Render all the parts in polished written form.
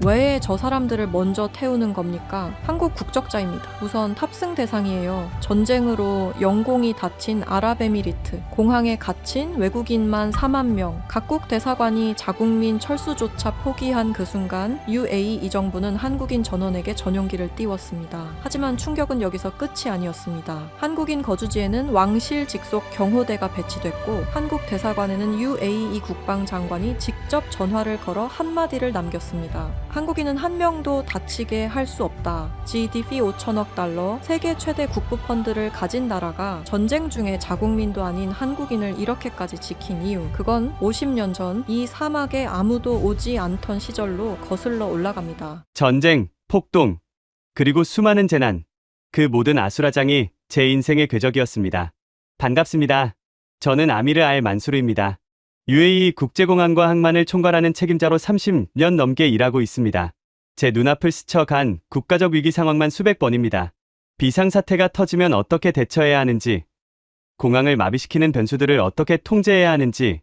왜 저 사람들을 먼저 태우는 겁니까? 한국 국적자입니다. 우선 탑승 대상이에요. 전쟁으로 영공이 닫힌 아랍에미리트, 공항에 갇힌 외국인만 4만 명, 각국 대사관이 자국민 철수조차 포기한 그 순간 UAE 정부는 한국인 전원에게 전용기를 띄웠습니다. 하지만 충격은 여기서 끝이 아니었습니다. 한국인 거주지에는 왕실 직속 경호대가 배치됐고 한국 대사관에는 UAE 국방장관이 직접 전화를 걸어 한마디를 남겼습니다. 한국인은 한 명도 다치게 할 수 없다. GDP 5천억 달러, 세계 최대 국부 펀드를 가진 나라가 전쟁 중에 자국민도 아닌 한국인을 이렇게까지 지킨 이유, 그건 50년 전 이 사막에 아무도 오지 않던 시절로 거슬러 올라갑니다. 전쟁, 폭동, 그리고 수많은 재난, 그 모든 아수라장이 제 인생의 궤적이었습니다. 반갑습니다. 저는 아미르 알 만수르입니다. UAE 국제공항과 항만을 총괄하는 책임자로 30년 넘게 일하고 있습니다. 제 눈앞을 스쳐간 국가적 위기 상황만 수백 번입니다. 비상사태가 터지면 어떻게 대처해야 하는지, 공항을 마비시키는 변수들을 어떻게 통제해야 하는지,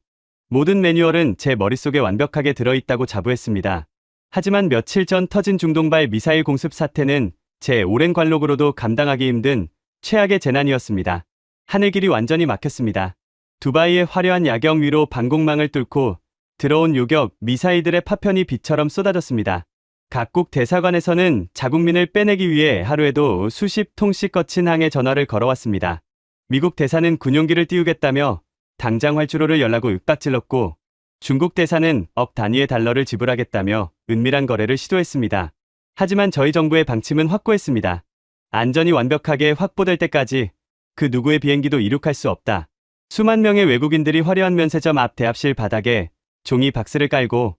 모든 매뉴얼은 제 머릿속에 완벽하게 들어있다고 자부했습니다. 하지만 며칠 전 터진 중동발 미사일 공습 사태는 제 오랜 관록으로도 감당하기 힘든 최악의 재난이었습니다. 하늘길이 완전히 막혔습니다. 두바이의 화려한 야경 위로 방공망을 뚫고 들어온 요격 미사일들의 파편이 비처럼 쏟아졌습니다. 각국 대사관에서는 자국민을 빼내기 위해 하루에도 수십 통씩 거친 항해 전화를 걸어왔습니다. 미국 대사는 군용기를 띄우겠다며 당장 활주로를 열라고 윽박질렀고, 중국 대사는 억 단위의 달러를 지불하겠다며 은밀한 거래를 시도했습니다. 하지만 저희 정부의 방침은 확고했습니다. 안전이 완벽하게 확보될 때까지 그 누구의 비행기도 이륙할 수 없다. 수만 명의 외국인들이 화려한 면세점 앞 대합실 바닥에 종이 박스를 깔고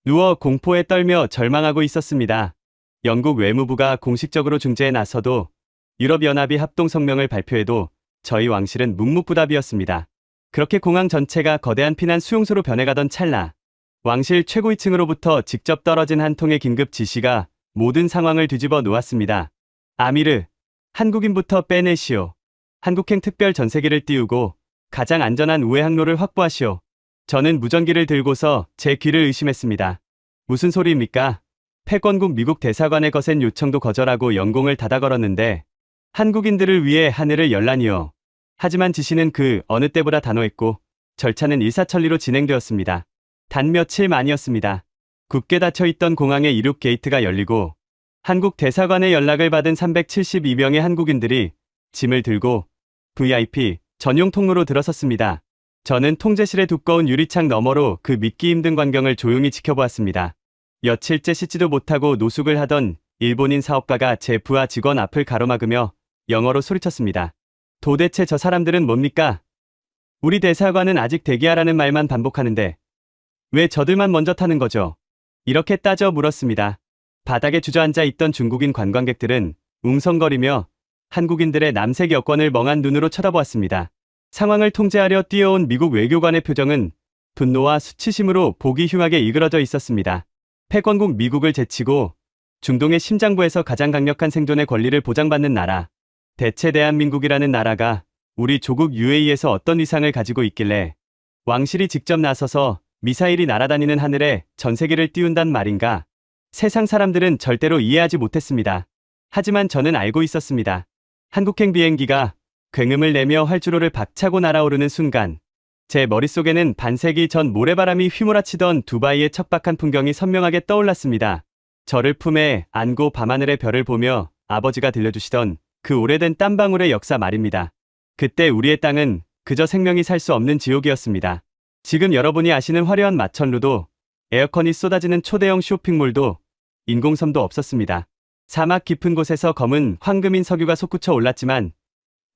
누워 공포에 떨며 절망하고 있었습니다. 영국 외무부가 공식적으로 중재에 나서도, 유럽연합이 합동성명을 발표해도 저희 왕실은 묵묵부답이었습니다. 그렇게 공항 전체가 거대한 피난 수용소로 변해가던 찰나, 왕실 최고위층으로부터 직접 떨어진 한 통의 긴급 지시가 모든 상황을 뒤집어 놓았습니다. 아미르, 한국인부터 빼내시오. 한국행 특별 전세기를 띄우고 가장 안전한 우회 항로를 확보하시오. 저는 무전기를 들고서 제 귀를 의심했습니다. 무슨 소리입니까? 패권국 미국 대사관의 거센 요청도 거절하고 영공을 닫아 걸었는데 한국인들을 위해 하늘을 열라니요. 하지만 지시는 그 어느 때보다 단호했고 절차는 일사천리로 진행되었습니다. 단 며칠 만이었습니다. 굳게 닫혀있던 공항의 이륙 게이트가 열리고 한국 대사관의 연락을 받은 372명의 한국인들이 짐을 들고 VIP 전용 통로로 들어섰습니다. 저는 통제실의 두꺼운 유리창 너머로 그 믿기 힘든 광경을 조용히 지켜보았습니다. 며칠째 씻지도 못하고 노숙을 하던 일본인 사업가가 제 부하 직원 앞을 가로막으며 영어로 소리쳤습니다. 도대체 저 사람들은 뭡니까? 우리 대사관은 아직 대기하라는 말만 반복하는데 왜 저들만 먼저 타는 거죠? 이렇게 따져 물었습니다. 바닥에 주저앉아 있던 중국인 관광객들은 웅성거리며 한국인들의 남색 여권을 멍한 눈으로 쳐다보았습니다. 상황을 통제하려 뛰어온 미국 외교관의 표정은 분노와 수치심으로 보기 흉하게 일그러져 있었습니다. 패권국 미국을 제치고 중동의 심장부에서 가장 강력한 생존의 권리를 보장받는 나라, 대체 대한민국이라는 나라가 우리 조국 UAE에서 어떤 위상을 가지고 있길래 왕실이 직접 나서서 미사일이 날아다니는 하늘에 전세기를 띄운단 말인가? 세상 사람들은 절대로 이해하지 못했습니다. 하지만 저는 알고 있었습니다. 한국행 비행기가 굉음을 내며 활주로를 박차고 날아오르는 순간 제 머릿속에는 반세기 전 모래바람이 휘몰아치던 두바이의 척박한 풍경이 선명하게 떠올랐습니다. 저를 품에 안고 밤하늘의 별을 보며 아버지가 들려주시던 그 오래된 땀방울의 역사 말입니다. 그때 우리의 땅은 그저 생명이 살 수 없는 지옥이었습니다. 지금 여러분이 아시는 화려한 마천루도, 에어컨이 쏟아지는 초대형 쇼핑몰도, 인공섬도 없었습니다. 사막 깊은 곳에서 검은 황금인 석유가 솟구쳐 올랐지만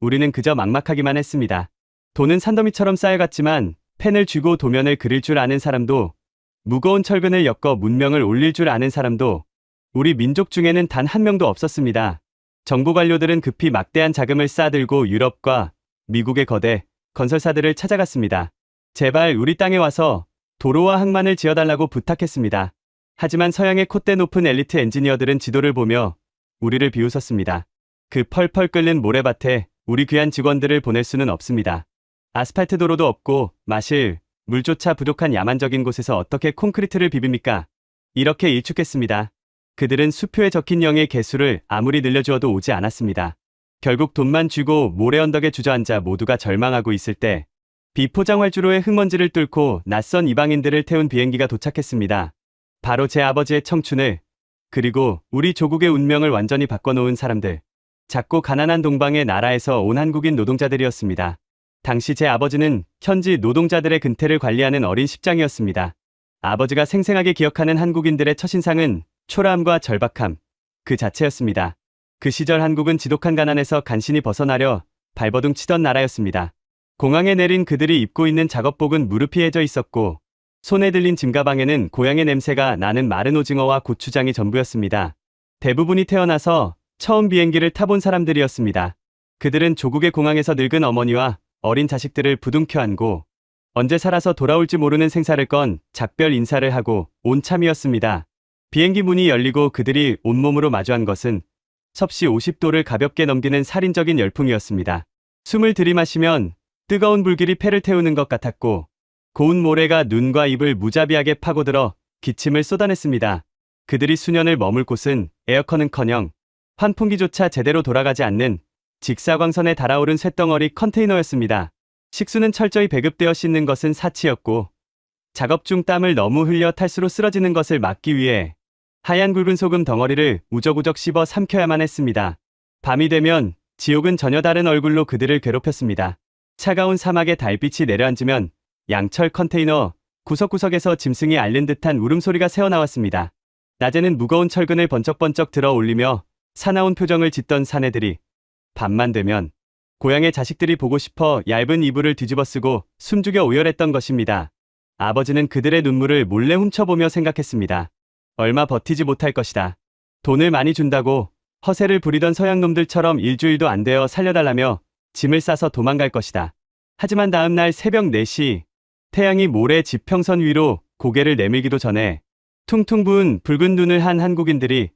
우리는 그저 막막하기만 했습니다. 돈은 산더미처럼 쌓여갔지만 펜을 쥐고 도면을 그릴 줄 아는 사람도, 무거운 철근을 엮어 문명을 올릴 줄 아는 사람도 우리 민족 중에는 단 한 명도 없었습니다. 정부 관료들은 급히 막대한 자금을 싸들고 유럽과 미국의 거대 건설사들을 찾아갔습니다. 제발 우리 땅에 와서 도로와 항만을 지어달라고 부탁했습니다. 하지만 서양의 콧대 높은 엘리트 엔지니어들은 지도를 보며 우리를 비웃었습니다. 그 펄펄 끓는 모래밭에 우리 귀한 직원들을 보낼 수는 없습니다. 아스팔트 도로도 없고 마실 물조차 부족한 야만적인 곳에서 어떻게 콘크리트를 비빕니까? 이렇게 일축했습니다. 그들은 수표에 적힌 영의 개수를 아무리 늘려주어도 오지 않았습니다. 결국 돈만 쥐고 모래 언덕에 주저앉아 모두가 절망하고 있을 때 비포장활주로의 흙먼지를 뚫고 낯선 이방인들을 태운 비행기가 도착했습니다. 바로 제 아버지의 청춘을, 그리고 우리 조국의 운명을 완전히 바꿔놓은 사람들. 작고 가난한 동방의 나라에서 온 한국인 노동자들이었습니다. 당시 제 아버지는 현지 노동자들의 근태를 관리하는 어린 십장이었습니다. 아버지가 생생하게 기억하는 한국인들의 첫인상은 초라함과 절박함 그 자체였습니다. 그 시절 한국은 지독한 가난에서 간신히 벗어나려 발버둥 치던 나라였습니다. 공항에 내린 그들이 입고 있는 작업복은 무릎이 해져 있었고 손에 들린 짐가방에는 고향의 냄새가 나는 마른 오징어와 고추장이 전부였습니다. 대부분이 태어나서 처음 비행기를 타본 사람들이었습니다. 그들은 조국의 공항에서 늙은 어머니와 어린 자식들을 부둥켜 안고 언제 살아서 돌아올지 모르는 생사를 건 작별 인사를 하고 온 참이었습니다. 비행기 문이 열리고 그들이 온몸으로 마주한 것은 섭씨 50도를 가볍게 넘기는 살인적인 열풍이었습니다. 숨을 들이마시면 뜨거운 불길이 폐를 태우는 것 같았고 고운 모래가 눈과 입을 무자비하게 파고들어 기침을 쏟아냈습니다. 그들이 수년을 머물 곳은 에어컨은커녕 환풍기조차 제대로 돌아가지 않는 직사광선에 달아오른 쇳덩어리 컨테이너였습니다. 식수는 철저히 배급되어 씻는 것은 사치였고 작업 중 땀을 너무 흘려 탈수로 쓰러지는 것을 막기 위해 하얀 굵은 소금 덩어리를 우적우적 씹어 삼켜야만 했습니다. 밤이 되면 지옥은 전혀 다른 얼굴로 그들을 괴롭혔습니다. 차가운 사막의 달빛이 내려앉으면 양철 컨테이너 구석구석에서 짐승이 앓는 듯한 울음소리가 새어나왔습니다. 낮에는 무거운 철근을 번쩍번쩍 들어 올리며 사나운 표정을 짓던 사내들이 밤만 되면 고향의 자식들이 보고 싶어 얇은 이불을 뒤집어 쓰고 숨죽여 오열했던 것입니다. 아버지는 그들의 눈물을 몰래 훔쳐보며 생각했습니다. 얼마 버티지 못할 것이다. 돈을 많이 준다고 허세를 부리던 서양놈들처럼 일주일도 안 되어 살려달라며 짐을 싸서 도망갈 것이다. 하지만 다음 날 새벽 4시 태양이 모래 지평선 위로 고개를 내밀기도 전에 퉁퉁 부은 붉은 눈을 한 한국인들이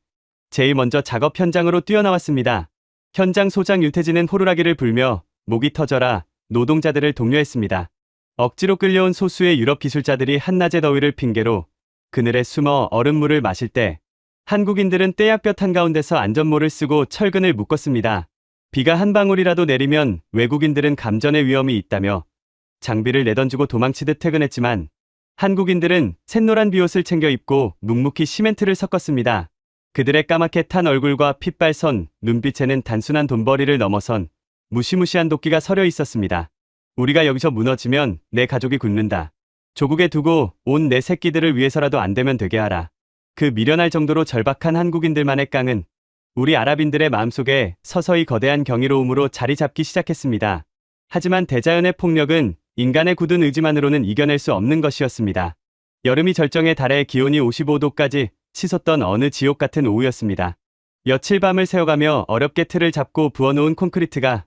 제일 먼저 작업 현장으로 뛰어나왔습니다. 현장 소장 윤태진은 호루라기를 불며 목이 터져라 노동자들을 독려했습니다. 억지로 끌려온 소수의 유럽 기술자들이 한낮의 더위를 핑계로 그늘에 숨어 얼음물을 마실 때 한국인들은 떼약볕 한가운데서 안전모를 쓰고 철근을 묶었습니다. 비가 한 방울이라도 내리면 외국인들은 감전의 위험이 있다며 장비를 내던지고 도망치듯 퇴근했지만 한국인들은 샛노란 비옷을 챙겨 입고 묵묵히 시멘트를 섞었습니다. 그들의 까맣게 탄 얼굴과 핏발선, 눈빛에는 단순한 돈벌이를 넘어선 무시무시한 도끼가 서려 있었습니다. 우리가 여기서 무너지면 내 가족이 굶는다. 조국에 두고 온 내 새끼들을 위해서라도 안 되면 되게 하라. 그 미련할 정도로 절박한 한국인들만의 깡은 우리 아랍인들의 마음속에 서서히 거대한 경이로움으로 자리 잡기 시작했습니다. 하지만 대자연의 폭력은 인간의 굳은 의지만으로는 이겨낼 수 없는 것이었습니다. 여름이 절정에 달해 기온이 55도까지 치솟던 어느 지옥 같은 오후였습니다. 며칠 밤을 새어가며 어렵게 틀을 잡고 부어놓은 콘크리트가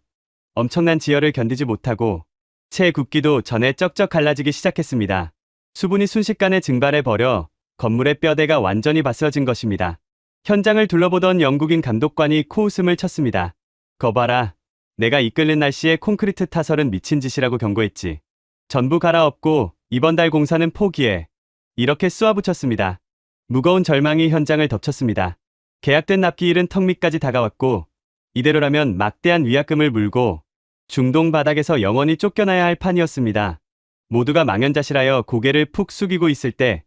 엄청난 지열을 견디지 못하고 채 굽기도 전에 쩍쩍 갈라지기 시작했습니다. 수분이 순식간에 증발해버려 건물의 뼈대가 완전히 바스러진 것입니다. 현장을 둘러보던 영국인 감독관이 코웃음을 쳤습니다. 거봐라. 내가 이끌는 날씨에 콘크리트 타설은 미친 짓이라고 경고했지. 전부 갈아엎고 이번 달 공사는 포기해. 이렇게 쏘아붙였습니다. 무거운 절망이 현장을 덮쳤습니다. 계약된 납기일은 턱 밑까지 다가왔고 이대로라면 막대한 위약금을 물고 중동 바닥에서 영원히 쫓겨나야 할 판이었습니다. 모두가 망연자실하여 고개를 푹 숙이고 있을 때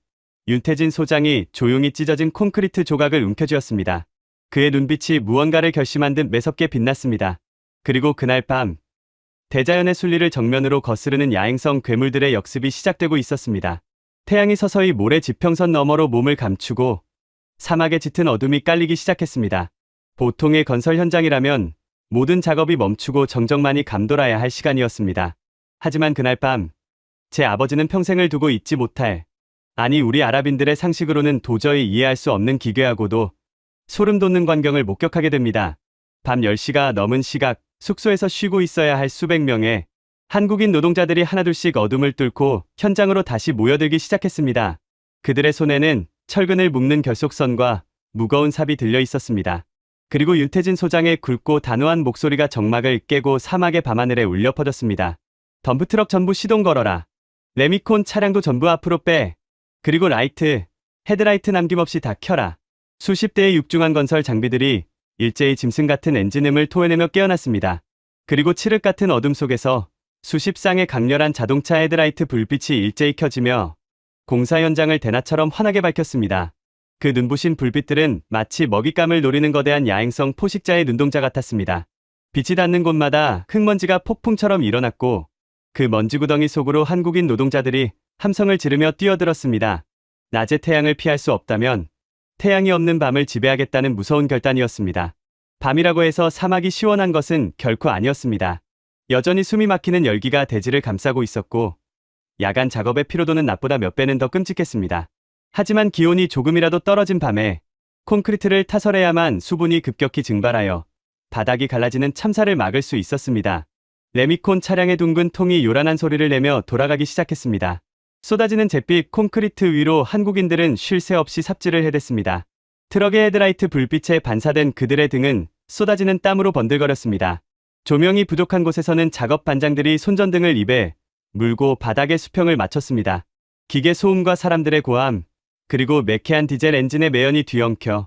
윤태진 소장이 조용히 찢어진 콘크리트 조각을 움켜쥐었습니다. 그의 눈빛이 무언가를 결심한 듯 매섭게 빛났습니다. 그리고 그날 밤 대자연의 순리를 정면으로 거스르는 야행성 괴물들의 역습이 시작되고 있었습니다. 태양이 서서히 모래 지평선 너머로 몸을 감추고 사막에 짙은 어둠이 깔리기 시작했습니다. 보통의 건설 현장이라면 모든 작업이 멈추고 정적만이 감돌아야 할 시간이었습니다. 하지만 그날 밤 제 아버지는 평생을 두고 잊지 못할, 아니 우리 아랍인들의 상식으로는 도저히 이해할 수 없는 기괴하고도 소름 돋는 광경을 목격하게 됩니다. 밤 10시가 넘은 시각, 숙소에서 쉬고 있어야 할 수백 명의 한국인 노동자들이 하나둘씩 어둠을 뚫고 현장으로 다시 모여들기 시작했습니다. 그들의 손에는 철근을 묶는 결속선과 무거운 삽이 들려 있었습니다. 그리고 윤태진 소장의 굵고 단호한 목소리가 정막을 깨고 사막의 밤하늘에 울려 퍼졌습니다. 덤프트럭 전부 시동 걸어라. 레미콘 차량도 전부 앞으로 빼. 그리고 라이트, 헤드라이트 남김없이 다 켜라. 수십 대의 육중한 건설 장비들이 일제히 짐승 같은 엔진음을 토해내며 깨어났습니다. 그리고 칠흑 같은 어둠 속에서 수십 쌍의 강렬한 자동차 헤드라이트 불빛이 일제히 켜지며 공사 현장을 대낮처럼 환하게 밝혔습니다. 그 눈부신 불빛들은 마치 먹잇감을 노리는 거대한 야행성 포식자의 눈동자 같았습니다. 빛이 닿는 곳마다 흙먼지가 폭풍처럼 일어났고 그 먼지 구덩이 속으로 한국인 노동자들이 함성을 지르며 뛰어들었습니다. 낮의 태양을 피할 수 없다면 태양이 없는 밤을 지배하겠다는 무서운 결단이었습니다. 밤이라고 해서 사막이 시원한 것은 결코 아니었습니다. 여전히 숨이 막히는 열기가 대지를 감싸고 있었고 야간 작업의 피로도는 낮보다 몇 배는 더 끔찍했습니다. 하지만 기온이 조금이라도 떨어진 밤에 콘크리트를 타설해야만 수분이 급격히 증발하여 바닥이 갈라지는 참사를 막을 수 있었습니다. 레미콘 차량의 둥근 통이 요란한 소리를 내며 돌아가기 시작했습니다. 쏟아지는 잿빛 콘크리트 위로 한국인들은 쉴 새 없이 삽질을 해댔습니다. 트럭의 헤드라이트 불빛에 반사된 그들의 등은 쏟아지는 땀으로 번들거렸습니다. 조명이 부족한 곳에서는 작업 반장들이 손전등을 입에 물고 바닥의 수평을 맞췄습니다. 기계 소음과 사람들의 고함, 그리고 매캐한 디젤 엔진의 매연이 뒤엉켜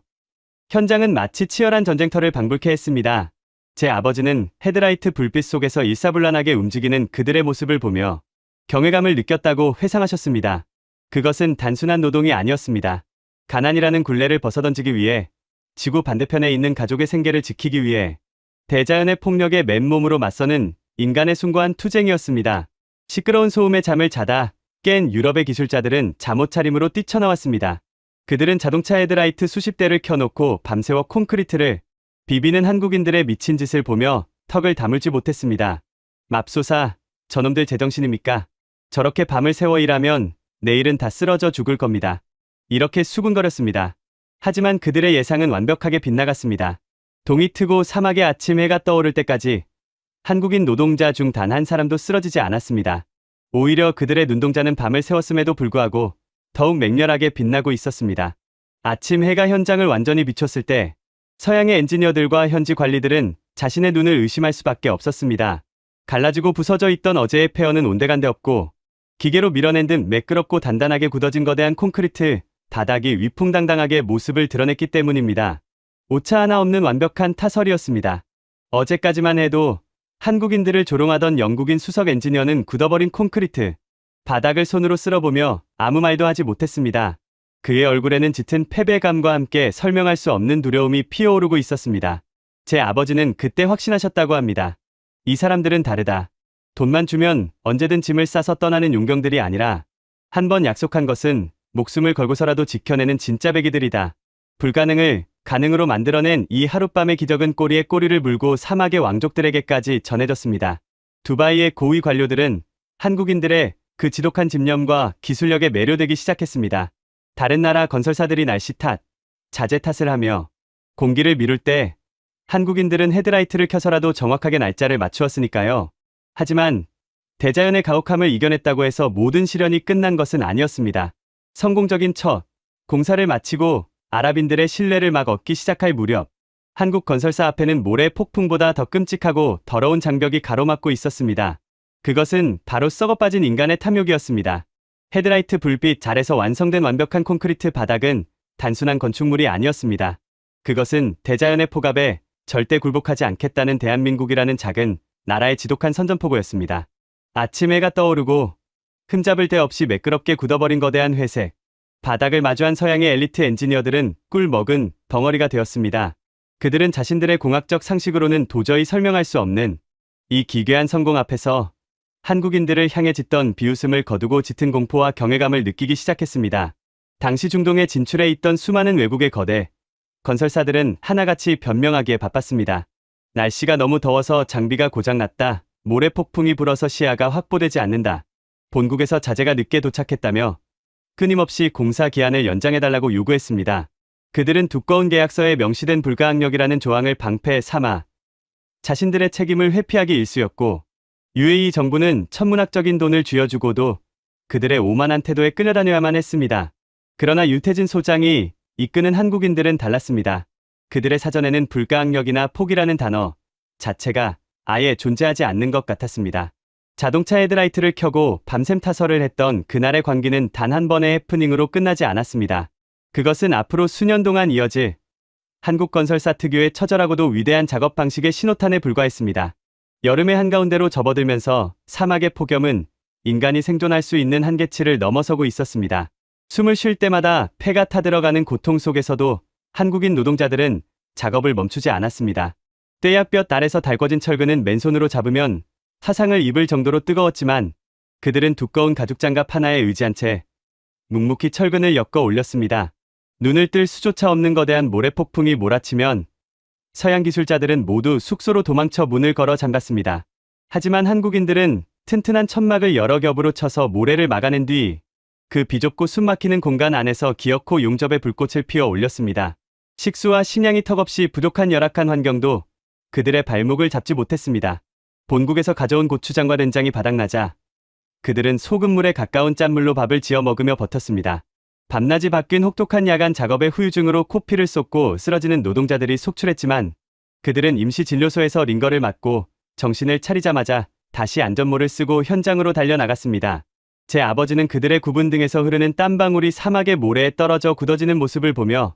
현장은 마치 치열한 전쟁터를 방불케 했습니다. 제 아버지는 헤드라이트 불빛 속에서 일사불란하게 움직이는 그들의 모습을 보며 경외감을 느꼈다고 회상하셨습니다. 그것은 단순한 노동이 아니었습니다. 가난이라는 굴레를 벗어던지기 위해, 지구 반대편에 있는 가족의 생계를 지키기 위해 대자연의 폭력에 맨몸으로 맞서는 인간의 숭고한 투쟁이었습니다. 시끄러운 소음에 잠을 자다 깬 유럽의 기술자들은 잠옷 차림으로 뛰쳐나왔습니다. 그들은 자동차 헤드라이트 수십 대를 켜놓고 밤새워 콘크리트를 비비는 한국인들의 미친 짓을 보며 턱을 다물지 못했습니다. 맙소사, 저놈들 제정신입니까? 저렇게 밤을 새워 일하면 내일은 다 쓰러져 죽을 겁니다. 이렇게 수군거렸습니다. 하지만 그들의 예상은 완벽하게 빗나갔습니다. 동이 트고 사막의 아침 해가 떠오를 때까지 한국인 노동자 중 단 한 사람도 쓰러지지 않았습니다. 오히려 그들의 눈동자는 밤을 새웠음에도 불구하고 더욱 맹렬하게 빛나고 있었습니다. 아침 해가 현장을 완전히 비췄을 때 서양의 엔지니어들과 현지 관리들은 자신의 눈을 의심할 수밖에 없었습니다. 갈라지고 부서져 있던 어제의 폐허는 온데간데 없고 기계로 밀어낸 듯 매끄럽고 단단하게 굳어진 거대한 콘크리트 바닥이 위풍당당하게 모습을 드러냈기 때문입니다. 오차 하나 없는 완벽한 타설이었습니다. 어제까지만 해도 한국인들을 조롱하던 영국인 수석 엔지니어는 굳어버린 콘크리트 바닥을 손으로 쓸어보며 아무 말도 하지 못했습니다. 그의 얼굴에는 짙은 패배감과 함께 설명할 수 없는 두려움이 피어오르고 있었습니다. 제 아버지는 그때 확신하셨다고 합니다. 이 사람들은 다르다. 돈만 주면 언제든 짐을 싸서 떠나는 용병들이 아니라 한 번 약속한 것은 목숨을 걸고서라도 지켜내는 진짜 배기들이다. 불가능을 가능으로 만들어낸 이 하룻밤의 기적은 꼬리에 꼬리를 물고 사막의 왕족들에게까지 전해졌습니다. 두바이의 고위 관료들은 한국인들의 그 지독한 집념과 기술력에 매료되기 시작했습니다. 다른 나라 건설사들이 날씨 탓, 자재 탓을 하며 공기를 미룰 때 한국인들은 헤드라이트를 켜서라도 정확하게 날짜를 맞추었으니까요. 하지만 대자연의 가혹함을 이겨냈다고 해서 모든 시련이 끝난 것은 아니었습니다. 성공적인 첫 공사를 마치고 아랍인들의 신뢰를 막 얻기 시작할 무렵 한국 건설사 앞에는 모래 폭풍보다 더 끔찍하고 더러운 장벽이 가로막고 있었습니다. 그것은 바로 썩어빠진 인간의 탐욕이었습니다. 헤드라이트 불빛 아래서 완성된 완벽한 콘크리트 바닥은 단순한 건축물이 아니었습니다. 그것은 대자연의 폭압에 절대 굴복하지 않겠다는 대한민국이라는 작은 나라의 지독한 선전포고였습니다. 아침 해가 떠오르고 흠잡을 데 없이 매끄럽게 굳어버린 거대한 회색 바닥을 마주한 서양의 엘리트 엔지니어들은 꿀 먹은 덩어리가 되었습니다. 그들은 자신들의 공학적 상식으로는 도저히 설명할 수 없는 이 기괴한 성공 앞에서 한국인들을 향해 짓던 비웃음을 거두고 짙은 공포와 경외감을 느끼기 시작했습니다. 당시 중동에 진출해 있던 수많은 외국의 거대 건설사들은 하나같이 변명하기에 바빴습니다. 날씨가 너무 더워서 장비가 고장났다. 모래 폭풍이 불어서 시야가 확보되지 않는다. 본국에서 자재가 늦게 도착했다며 끊임없이 공사 기한을 연장해달라고 요구했습니다. 그들은 두꺼운 계약서에 명시된 불가항력이라는 조항을 방패 삼아 자신들의 책임을 회피하기 일쑤였고 UAE 정부는 천문학적인 돈을 쥐어주고도 그들의 오만한 태도에 끌려다녀야만 했습니다. 그러나 유태진 소장이 이끄는 한국인들은 달랐습니다. 그들의 사전에는 불가항력이나 포기라는 단어 자체가 아예 존재하지 않는 것 같았습니다. 자동차 헤드라이트를 켜고 밤샘 타설을 했던 그날의 광기는 단 한 번의 해프닝으로 끝나지 않았습니다. 그것은 앞으로 수년 동안 이어질 한국건설사 특유의 처절하고도 위대한 작업 방식의 신호탄에 불과했습니다. 여름의 한가운데로 접어들면서 사막의 폭염은 인간이 생존할 수 있는 한계치를 넘어서고 있었습니다. 숨을 쉴 때마다 폐가 타들어가는 고통 속에서도 한국인 노동자들은 작업을 멈추지 않았습니다. 떼약볕 아래서 달궈진 철근은 맨손으로 잡으면 화상을 입을 정도로 뜨거웠지만 그들은 두꺼운 가죽장갑 하나에 의지한 채 묵묵히 철근을 엮어 올렸습니다. 눈을 뜰 수조차 없는 거대한 모래폭풍이 몰아치면 서양 기술자들은 모두 숙소로 도망쳐 문을 걸어 잠갔습니다. 하지만 한국인들은 튼튼한 천막을 여러 겹으로 쳐서 모래를 막아낸 뒤 그 비좁고 숨막히는 공간 안에서 기어코 용접의 불꽃을 피워 올렸습니다. 식수와 식량이 턱없이 부족한 열악한 환경도 그들의 발목을 잡지 못했습니다. 본국에서 가져온 고추장과 된장이 바닥나자 그들은 소금물에 가까운 짠물로 밥을 지어 먹으며 버텼습니다. 밤낮이 바뀐 혹독한 야간 작업의 후유증으로 코피를 쏟고 쓰러지는 노동자들이 속출했지만 그들은 임시 진료소에서 링거를 맞고 정신을 차리자마자 다시 안전모를 쓰고 현장으로 달려나갔습니다. 제 아버지는 그들의 굽은 등에서 흐르는 땀방울이 사막의 모래에 떨어져 굳어지는 모습을 보며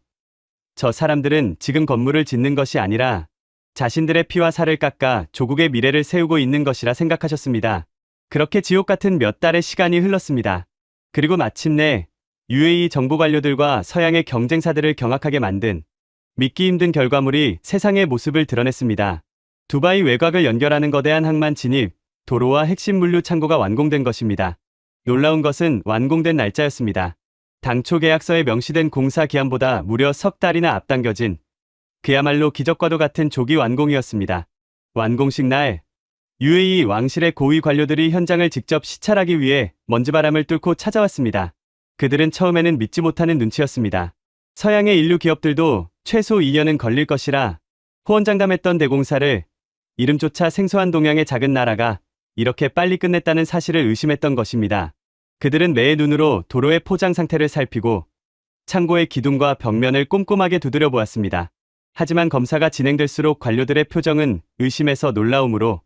저 사람들은 지금 건물을 짓는 것이 아니라 자신들의 피와 살을 깎아 조국의 미래를 세우고 있는 것이라 생각하셨습니다. 그렇게 지옥 같은 몇 달의 시간이 흘렀습니다. 그리고 마침내 UAE 정부 관료들과 서양의 경쟁사들을 경악하게 만든 믿기 힘든 결과물이 세상의 모습을 드러냈습니다. 두바이 외곽을 연결하는 거대한 항만 진입, 도로와 핵심 물류 창고가 완공된 것입니다. 놀라운 것은 완공된 날짜였습니다. 당초 계약서에 명시된 공사 기한보다 무려 석 달이나 앞당겨진 그야말로 기적과도 같은 조기 완공이었습니다. 완공식 날 UAE 왕실의 고위 관료들이 현장을 직접 시찰하기 위해 먼지바람을 뚫고 찾아왔습니다. 그들은 처음에는 믿지 못하는 눈치였습니다. 서양의 인류 기업들도 최소 2년은 걸릴 것이라 호언장담했던 대공사를 이름조차 생소한 동양의 작은 나라가 이렇게 빨리 끝냈다는 사실을 의심했던 것입니다. 그들은 매의 눈으로 도로의 포장 상태를 살피고 창고의 기둥과 벽면을 꼼꼼하게 두드려 보았습니다. 하지만 검사가 진행될수록 관료들의 표정은 의심에서 놀라움으로,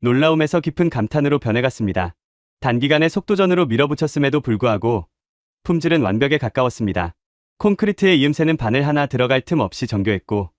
놀라움에서 깊은 감탄으로 변해갔습니다. 단기간에 속도전으로 밀어붙였음에도 불구하고 품질은 완벽에 가까웠습니다. 콘크리트의 이음새는 바늘 하나 들어갈 틈 없이 정교했고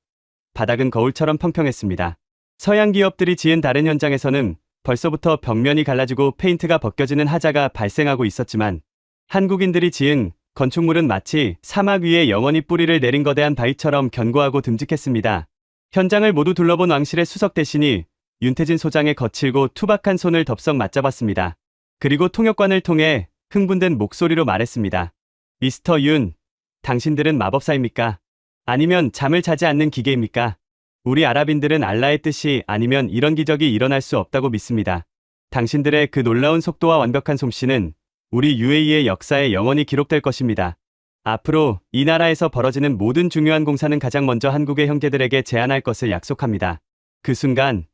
바닥은 거울처럼 평평했습니다. 서양 기업들이 지은 다른 현장에서는 벌써부터 벽면이 갈라지고 페인트가 벗겨지는 하자가 발생하고 있었지만 한국인들이 지은 건축물은 마치 사막 위에 영원히 뿌리를 내린 거대한 바위처럼 견고하고 듬직했습니다. 현장을 모두 둘러본 왕실의 수석 대신이 윤태진 소장의 거칠고 투박한 손을 덥석 맞잡았습니다. 그리고 통역관을 통해 흥분된 목소리로 말했습니다. 미스터 윤, 당신들은 마법사입니까? 아니면 잠을 자지 않는 기계입니까? 우리 아랍인들은 알라의 뜻이 아니면 이런 기적이 일어날 수 없다고 믿습니다. 당신들의 그 놀라운 속도와 완벽한 솜씨는 우리 UAE의 역사에 영원히 기록될 것입니다. 앞으로 이 나라에서 벌어지는 모든 중요한 공사는 가장 먼저 한국의 형제들에게 제안할 것을 약속합니다. 그 순간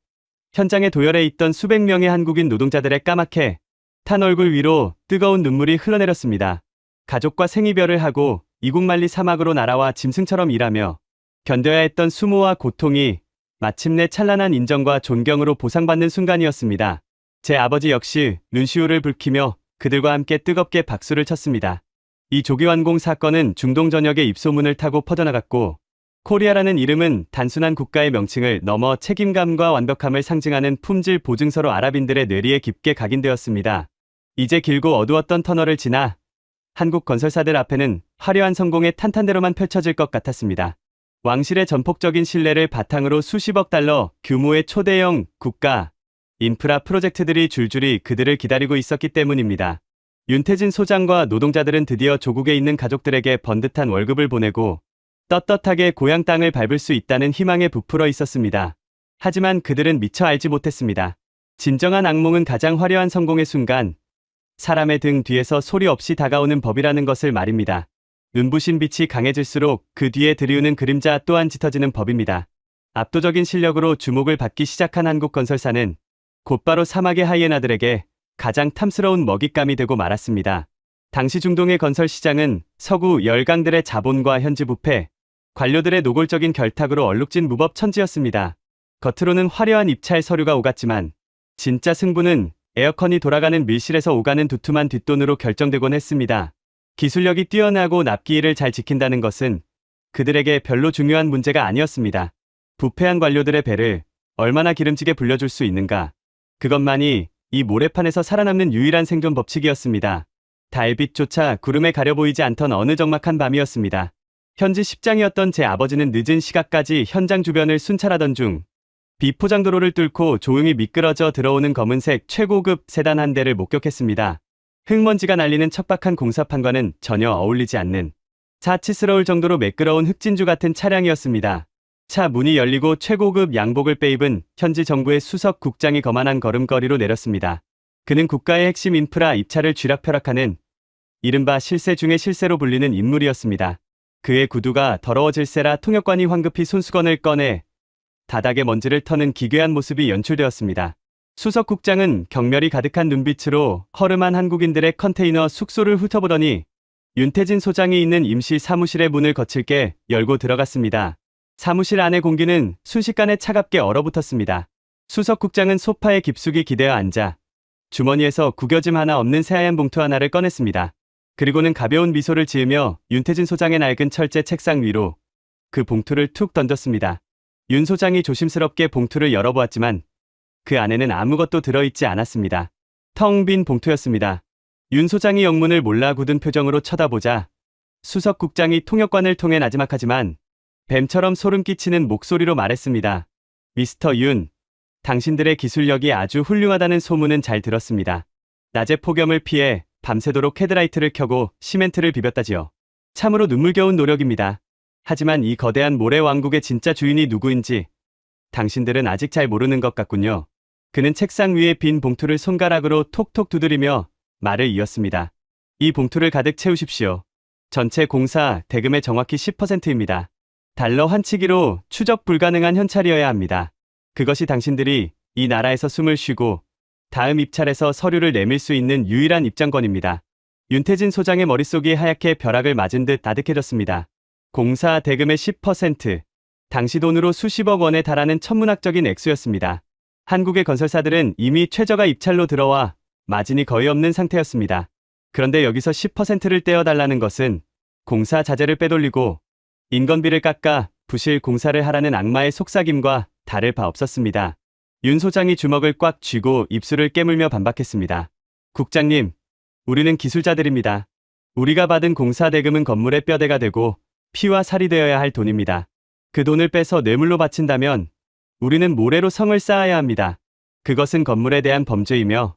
현장에 도열해 있던 수백 명의 한국인 노동자들의 까맣게 탄 얼굴 위로 뜨거운 눈물이 흘러내렸습니다. 가족과 생이별을 하고 이국만리 사막으로 날아와 짐승처럼 일하며 견뎌야 했던 수모와 고통이 마침내 찬란한 인정과 존경으로 보상받는 순간이었습니다. 제 아버지 역시 눈시울을 붉히며 그들과 함께 뜨겁게 박수를 쳤습니다. 이 조기 완공 사건은 중동 전역의 입소문을 타고 퍼져나갔고 코리아라는 이름은 단순한 국가의 명칭을 넘어 책임감과 완벽함을 상징하는 품질 보증서로 아랍인들의 뇌리에 깊게 각인되었습니다. 이제 길고 어두웠던 터널을 지나 한국 건설사들 앞에는 화려한 성공의 탄탄대로만 펼쳐질 것 같았습니다. 왕실의 전폭적인 신뢰를 바탕으로 수십억 달러 규모의 초대형 국가 인프라 프로젝트들이 줄줄이 그들을 기다리고 있었기 때문입니다. 윤태진 소장과 노동자들은 드디어 조국에 있는 가족들에게 번듯한 월급을 보내고 떳떳하게 고향 땅을 밟을 수 있다는 희망에 부풀어 있었습니다. 하지만 그들은 미처 알지 못했습니다. 진정한 악몽은 가장 화려한 성공의 순간, 사람의 등 뒤에서 소리 없이 다가오는 법이라는 것을 말입니다. 눈부신 빛이 강해질수록 그 뒤에 들이우는 그림자 또한 짙어지는 법입니다. 압도적인 실력으로 주목을 받기 시작한 한국 건설사는 곧바로 사막의 하이에나들에게 가장 탐스러운 먹잇감이 되고 말았습니다. 당시 중동의 건설 시장은 서구 열강들의 자본과 현지 부패, 관료들의 노골적인 결탁으로 얼룩진 무법천지였습니다. 겉으로는 화려한 입찰 서류가 오갔지만 진짜 승부는 에어컨이 돌아가는 밀실에서 오가는 두툼한 뒷돈으로 결정되곤 했습니다. 기술력이 뛰어나고 납기일을 잘 지킨다는 것은 그들에게 별로 중요한 문제가 아니었습니다. 부패한 관료들의 배를 얼마나 기름지게 불려줄 수 있는가. 그것만이 이 모래판에서 살아남는 유일한 생존 법칙이었습니다. 달빛조차 구름에 가려 보이지 않던 어느 적막한 밤이었습니다. 현지 십장이었던 제 아버지는 늦은 시각까지 현장 주변을 순찰하던 중 비포장도로를 뚫고 조용히 미끄러져 들어오는 검은색 최고급 세단 한 대를 목격했습니다. 흙먼지가 날리는 척박한 공사판과는 전혀 어울리지 않는 사치스러울 정도로 매끄러운 흑진주 같은 차량이었습니다. 차 문이 열리고 최고급 양복을 빼입은 현지 정부의 수석 국장이 거만한 걸음걸이로 내렸습니다. 그는 국가의 핵심 인프라 입찰을 쥐락펴락하는 이른바 실세 중의 실세로 불리는 인물이었습니다. 그의 구두가 더러워질세라 통역관이 황급히 손수건을 꺼내 바닥에 먼지를 터는 기괴한 모습이 연출되었습니다. 수석 국장은 경멸이 가득한 눈빛으로 허름한 한국인들의 컨테이너 숙소를 훑어보더니 윤태진 소장이 있는 임시 사무실의 문을 거칠게 열고 들어갔습니다. 사무실 안의 공기는 순식간에 차갑게 얼어붙었습니다. 수석 국장은 소파에 깊숙이 기대어 앉아 주머니에서 구겨짐 하나 없는 새하얀 봉투 하나를 꺼냈습니다. 그리고는 가벼운 미소를 지으며 윤태진 소장의 낡은 철제 책상 위로 그 봉투를 툭 던졌습니다. 윤 소장이 조심스럽게 봉투를 열어보았지만 그 안에는 아무것도 들어있지 않았습니다. 텅 빈 봉투였습니다. 윤 소장이 영문을 몰라 굳은 표정으로 쳐다보자 수석 국장이 통역관을 통해 나지막하지만 뱀처럼 소름 끼치는 목소리로 말했습니다. 미스터 윤, 당신들의 기술력이 아주 훌륭하다는 소문은 잘 들었습니다. 낮에 폭염을 피해 밤새도록 헤드라이트를 켜고 시멘트를 비볐다지요. 참으로 눈물겨운 노력입니다. 하지만 이 거대한 모래 왕국의 진짜 주인이 누구인지 당신들은 아직 잘 모르는 것 같군요. 그는 책상 위에 빈 봉투를 손가락으로 톡톡 두드리며 말을 이었습니다. 이 봉투를 가득 채우십시오. 전체 공사 대금의 정확히 10%입니다. 달러 환치기로 추적 불가능한 현찰이어야 합니다. 그것이 당신들이 이 나라에서 숨을 쉬고 다음 입찰에서 서류를 내밀 수 있는 유일한 입장권입니다. 윤태진 소장의 머릿속이 하얗게 벼락을 맞은 듯 아득해졌습니다. 공사 대금의 10%, 당시 돈으로 수십억 원에 달하는 천문학적인 액수였습니다. 한국의 건설사들은 이미 최저가 입찰로 들어와 마진이 거의 없는 상태였습니다. 그런데 여기서 10%를 떼어달라는 것은 공사 자재를 빼돌리고 인건비를 깎아 부실 공사를 하라는 악마의 속삭임과 다를 바 없었습니다. 윤 소장이 주먹을 꽉 쥐고 입술을 깨물며 반박했습니다. 국장님, 우리는 기술자들입니다. 우리가 받은 공사 대금은 건물의 뼈대가 되고 피와 살이 되어야 할 돈입니다. 그 돈을 빼서 뇌물로 바친다면 우리는 모래로 성을 쌓아야 합니다. 그것은 건물에 대한 범죄이며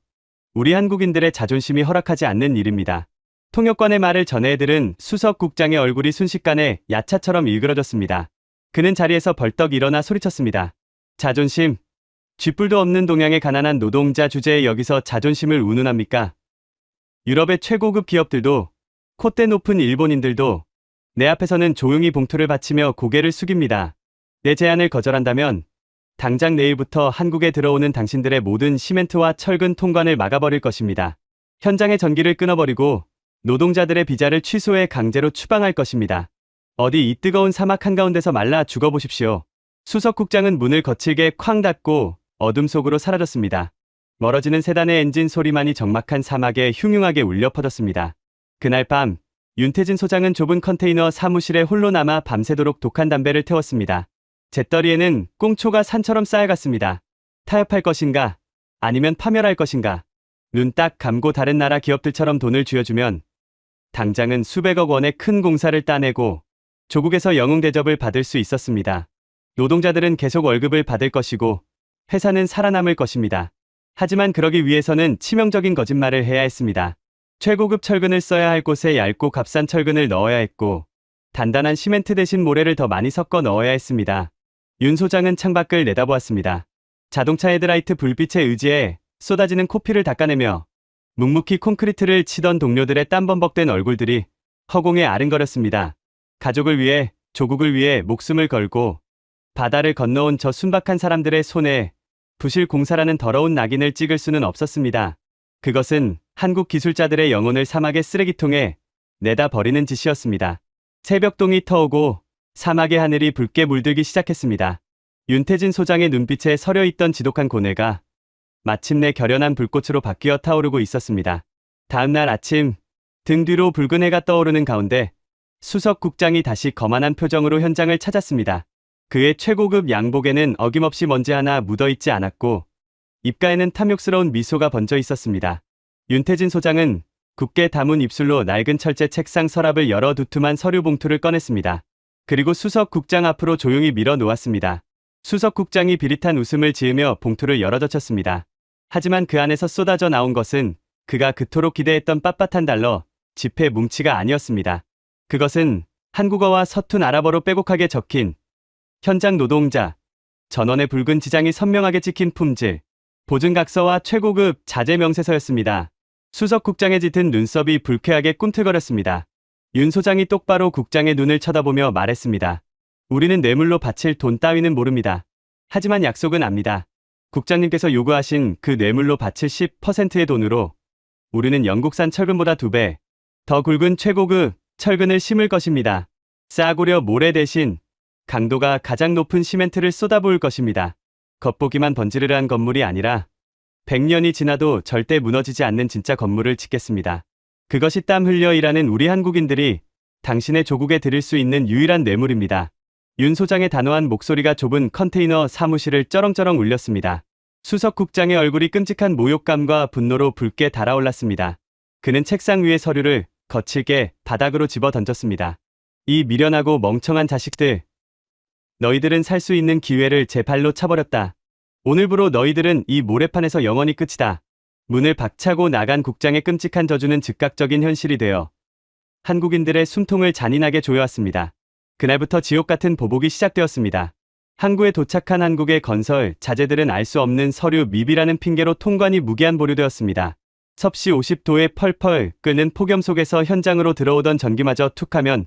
우리 한국인들의 자존심이 허락하지 않는 일입니다. 통역관의 말을 전해들은 수석 국장의 얼굴이 순식간에 야차처럼 일그러졌습니다. 그는 자리에서 벌떡 일어나 소리쳤습니다. 자존심, 쥐뿔도 없는 동양의 가난한 노동자 주제에 여기서 자존심을 운운합니까? 유럽의 최고급 기업들도 콧대 높은 일본인들도 내 앞에서는 조용히 봉투를 받치며 고개를 숙입니다. 내 제안을 거절한다면 당장 내일부터 한국에 들어오는 당신들의 모든 시멘트와 철근 통관을 막아버릴 것입니다. 현장의 전기를 끊어버리고 노동자들의 비자를 취소해 강제로 추방할 것입니다. 어디 이 뜨거운 사막 한가운데서 말라 죽어보십시오. 수석 국장은 문을 거칠게 쾅 닫고 어둠 속으로 사라졌습니다. 멀어지는 세단의 엔진 소리만이 적막한 사막에 흉흉하게 울려 퍼졌습니다. 그날 밤 윤태진 소장은 좁은 컨테이너 사무실에 홀로 남아 밤새도록 독한 담배를 태웠습니다. 잿더리에는 꽁초가 산처럼 쌓여갔습니다. 타협할 것인가? 아니면 파멸할 것인가? 눈 딱 감고 다른 나라 기업들처럼 돈을 쥐어주면 당장은 수백억 원의 큰 공사를 따내고 조국에서 영웅 대접을 받을 수 있었습니다. 노동자들은 계속 월급을 받을 것이고 회사는 살아남을 것입니다. 하지만 그러기 위해서는 치명적인 거짓말을 해야 했습니다. 최고급 철근을 써야 할 곳에 얇고 값싼 철근을 넣어야 했고 단단한 시멘트 대신 모래를 더 많이 섞어 넣어야 했습니다. 윤 소장은 창밖을 내다보았습니다. 자동차 헤드라이트 불빛에 의지해 쏟아지는 코피를 닦아내며 묵묵히 콘크리트를 치던 동료들의 땀범벅된 얼굴들이 허공에 아른거렸습니다. 가족을 위해, 조국을 위해 목숨을 걸고 바다를 건너온 저 순박한 사람들의 손에 부실 공사라는 더러운 낙인을 찍을 수는 없었습니다. 그것은 한국 기술자들의 영혼을 사막의 쓰레기통에 내다 버리는 짓이었습니다. 새벽동이 터오고 사막의 하늘이 붉게 물들기 시작했습니다. 윤태진 소장의 눈빛에 서려있던 지독한 고뇌가 마침내 결연한 불꽃으로 바뀌어 타오르고 있었습니다. 다음 날 아침 등 뒤로 붉은 해가 떠오르는 가운데 수석국장이 다시 거만한 표정으로 현장을 찾았습니다. 그의 최고급 양복에는 어김없이 먼지 하나 묻어있지 않았고 입가에는 탐욕스러운 미소가 번져 있었습니다. 윤태진 소장은 굳게 담은 입술로 낡은 철제 책상 서랍을 열어 두툼한 서류 봉투를 꺼냈습니다. 그리고 수석국장 앞으로 조용히 밀어 놓았습니다. 수석국장이 비릿한 웃음을 지으며 봉투를 열어젖혔습니다. 하지만 그 안에서 쏟아져 나온 것은 그가 그토록 기대했던 빳빳한 달러, 지폐 뭉치가 아니었습니다. 그것은 한국어와 서툰 아랍어로 빼곡하게 적힌 현장 노동자, 전원의 붉은 지장이 선명하게 찍힌 품질, 보증각서와 최고급 자재 명세서였습니다. 수석국장의 짙은 눈썹이 불쾌하게 꿈틀거렸습니다. 윤 소장이 똑바로 국장의 눈을 쳐다보며 말했습니다. 우리는 뇌물로 바칠 돈 따위는 모릅니다. 하지만 약속은 압니다. 국장님께서 요구하신 그 뇌물로 바칠 10%의 돈으로 우리는 영국산 철근보다 2배 더 굵은 최고급 철근을 심을 것입니다. 싸구려 모래 대신 강도가 가장 높은 시멘트를 쏟아부을 것입니다. 겉보기만 번지르르한 건물이 아니라 100년이 지나도 절대 무너지지 않는 진짜 건물을 짓겠습니다. 그것이 땀 흘려 일하는 우리 한국인들이 당신의 조국에 드릴 수 있는 유일한 뇌물입니다. 윤 소장의 단호한 목소리가 좁은 컨테이너 사무실을 쩌렁쩌렁 울렸습니다. 수석국장의 얼굴이 끔찍한 모욕감과 분노로 붉게 달아올랐습니다. 그는 책상 위의 서류를 거칠게 바닥으로 집어 던졌습니다. 이 미련하고 멍청한 자식들. 너희들은 살 수 있는 기회를 제 발로 차버렸다. 오늘부로 너희들은 이 모래판에서 영원히 끝이다. 문을 박차고 나간 국장의 끔찍한 저주는 즉각적인 현실이 되어 한국인들의 숨통을 잔인하게 조여왔습니다. 그날부터 지옥 같은 보복이 시작되었습니다. 항구에 도착한 한국의 건설 자재들은 알 수 없는 서류 미비라는 핑계로 통관이 무기한 보류되었습니다. 섭씨 50도에 펄펄 끓는 폭염 속에서 현장으로 들어오던 전기마저 툭하면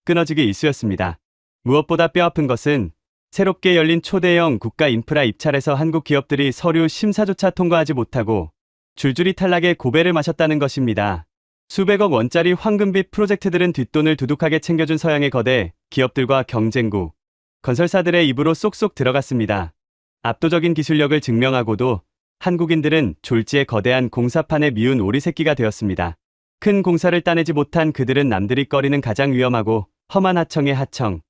끊어지기 일쑤였습니다. 무엇보다 뼈아픈 것은 새롭게 열린 초대형 국가 인프라 입찰에서 한국 기업들이 서류 심사조차 통과하지 못하고 줄줄이 탈락의 고배를 마셨다는 것입니다. 수백억 원짜리 황금빛 프로젝트들은 뒷돈을 두둑하게 챙겨준 서양의 거대 기업들과 경쟁국, 건설사들의 입으로 쏙쏙 들어갔습니다. 압도적인 기술력을 증명하고도 한국인들은 졸지에 거대한 공사판에 미운 오리새끼가 되었습니다. 큰 공사를 따내지 못한 그들은 남들이 꺼리는 가장 위험하고 험한 하청의 하청,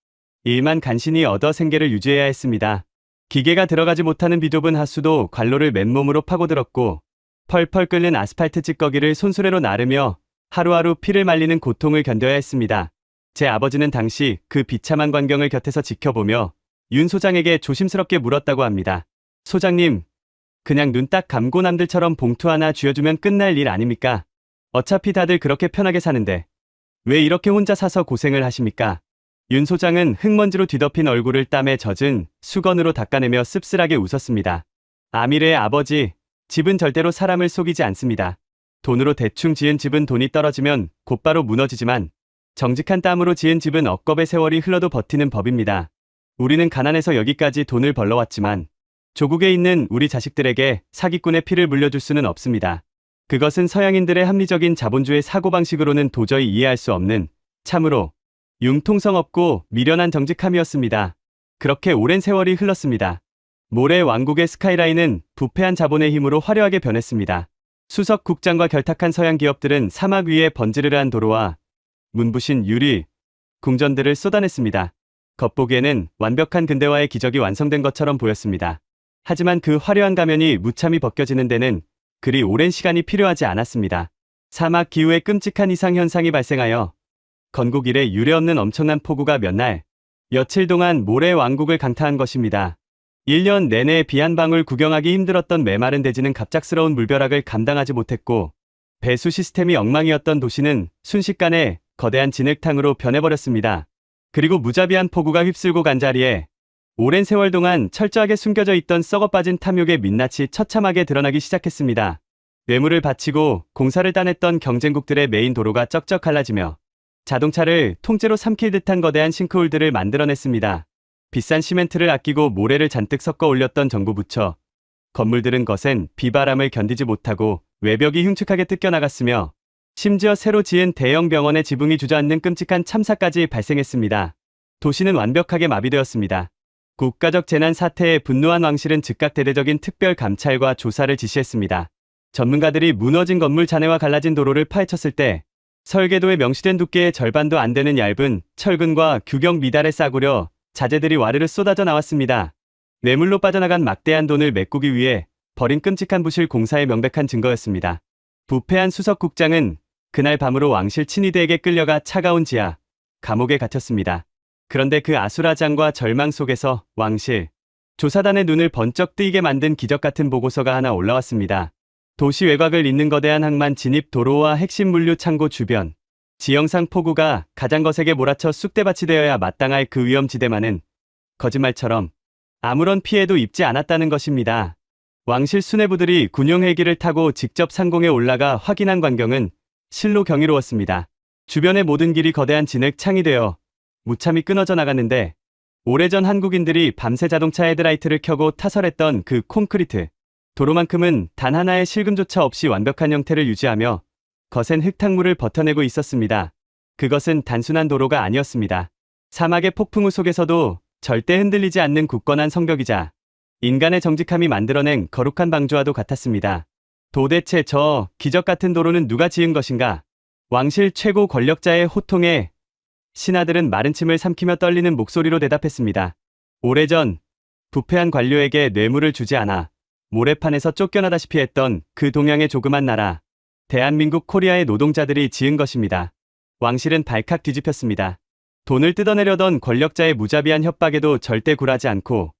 일만 간신히 얻어 생계를 유지해야 했습니다. 기계가 들어가지 못하는 비좁은 하수도 관로를 맨몸으로 파고들었고 펄펄 끓는 아스팔트 찌꺼기를 손수레로 나르며 하루하루 피를 말리는 고통을 견뎌야 했습니다. 제 아버지는 당시 그 비참한 광경을 곁에서 지켜보며 윤 소장에게 조심스럽게 물었다고 합니다. 소장님, 그냥 눈 딱 감고 남들처럼 봉투 하나 쥐어주면 끝날 일 아닙니까? 어차피 다들 그렇게 편하게 사는데 왜 이렇게 혼자 사서 고생을 하십니까? 윤 소장은 흙먼지로 뒤덮인 얼굴을 땀에 젖은 수건으로 닦아내며 씁쓸하게 웃었습니다. 아미르의 아버지, 집은 절대로 사람을 속이지 않습니다. 돈으로 대충 지은 집은 돈이 떨어지면 곧바로 무너지지만 정직한 땀으로 지은 집은 억겁의 세월이 흘러도 버티는 법입니다. 우리는 가난해서 여기까지 돈을 벌러왔지만 조국에 있는 우리 자식들에게 사기꾼의 피를 물려줄 수는 없습니다. 그것은 서양인들의 합리적인 자본주의 사고방식으로는 도저히 이해할 수 없는 참으로 융통성 없고 미련한 정직함이었습니다. 그렇게 오랜 세월이 흘렀습니다. 모래 왕국의 스카이라인은 부패한 자본의 힘으로 화려하게 변했습니다. 수석 국장과 결탁한 서양 기업들은 사막 위에 번지르르한 도로와 문부신 유리, 궁전들을 쏟아냈습니다. 겉보기에는 완벽한 근대화의 기적이 완성된 것처럼 보였습니다. 하지만 그 화려한 가면이 무참히 벗겨지는 데는 그리 오랜 시간이 필요하지 않았습니다. 사막 기후에 끔찍한 이상현상이 발생하여 건국 이래 유례없는 엄청난 폭우가 몇 날, 며칠 동안 모래 왕국을 강타한 것입니다. 1년 내내 비 한 방울 구경하기 힘들었던 메마른 대지는 갑작스러운 물벼락을 감당하지 못했고 배수 시스템이 엉망이었던 도시는 순식간에 거대한 진흙탕으로 변해버렸습니다. 그리고 무자비한 폭우가 휩쓸고 간 자리에 오랜 세월 동안 철저하게 숨겨져 있던 썩어빠진 탐욕의 민낯이 처참하게 드러나기 시작했습니다. 뇌물을 바치고 공사를 따냈던 경쟁국들의 메인 도로가 쩍쩍 갈라지며 자동차를 통째로 삼킬 듯한 거대한 싱크홀들을 만들어냈습니다. 비싼 시멘트를 아끼고 모래를 잔뜩 섞어 올렸던 정부 부처, 건물들은 거센 비바람을 견디지 못하고 외벽이 흉측하게 뜯겨나갔으며 심지어 새로 지은 대형 병원의 지붕이 주저앉는 끔찍한 참사까지 발생했습니다. 도시는 완벽하게 마비되었습니다. 국가적 재난 사태에 분노한 왕실은 즉각 대대적인 특별 감찰과 조사를 지시했습니다. 전문가들이 무너진 건물 잔해와 갈라진 도로를 파헤쳤을 때 설계도에 명시된 두께의 절반도 안 되는 얇은 철근과 규격 미달에 싸구려 자재들이 와르르 쏟아져 나왔습니다. 뇌물로 빠져나간 막대한 돈을 메꾸기 위해 벌인 끔찍한 부실 공사의 명백한 증거였습니다. 부패한 수석국장은 그날 밤으로 왕실 친위대에게 끌려가 차가운 지하 감옥에 갇혔습니다. 그런데 그 아수라장과 절망 속에서 왕실 조사단의 눈을 번쩍 뜨이게 만든 기적 같은 보고서가 하나 올라왔습니다. 도시 외곽을 잇는 거대한 항만 진입 도로와 핵심 물류 창고 주변 지형상 폭우가 가장 거세게 몰아쳐 쑥대밭이 되어야 마땅할 그 위험지대만은 거짓말처럼 아무런 피해도 입지 않았다는 것입니다. 왕실 수뇌부들이 군용 헬기를 타고 직접 상공에 올라가 확인한 광경은 실로 경이로웠습니다. 주변의 모든 길이 거대한 진흙창이 되어 무참히 끊어져 나갔는데 오래전 한국인들이 밤새 자동차 헤드라이트를 켜고 타설했던 그 콘크리트 도로만큼은 단 하나의 실금조차 없이 완벽한 형태를 유지하며 거센 흙탕물을 버텨내고 있었습니다. 그것은 단순한 도로가 아니었습니다. 사막의 폭풍우 속에서도 절대 흔들리지 않는 굳건한 성벽이자 인간의 정직함이 만들어낸 거룩한 방주와도 같았습니다. 도대체 저 기적 같은 도로는 누가 지은 것인가? 왕실 최고 권력자의 호통에 신하들은 마른 침을 삼키며 떨리는 목소리로 대답했습니다. 오래전 부패한 관료에게 뇌물을 주지 않아 모래판에서 쫓겨나다시피 했던 그 동양의 조그만 나라 대한민국 코리아의 노동자들이 지은 것입니다. 왕실은 발칵 뒤집혔습니다. 돈을 뜯어내려던 권력자의 무자비한 협박에도 절대 굴하지 않고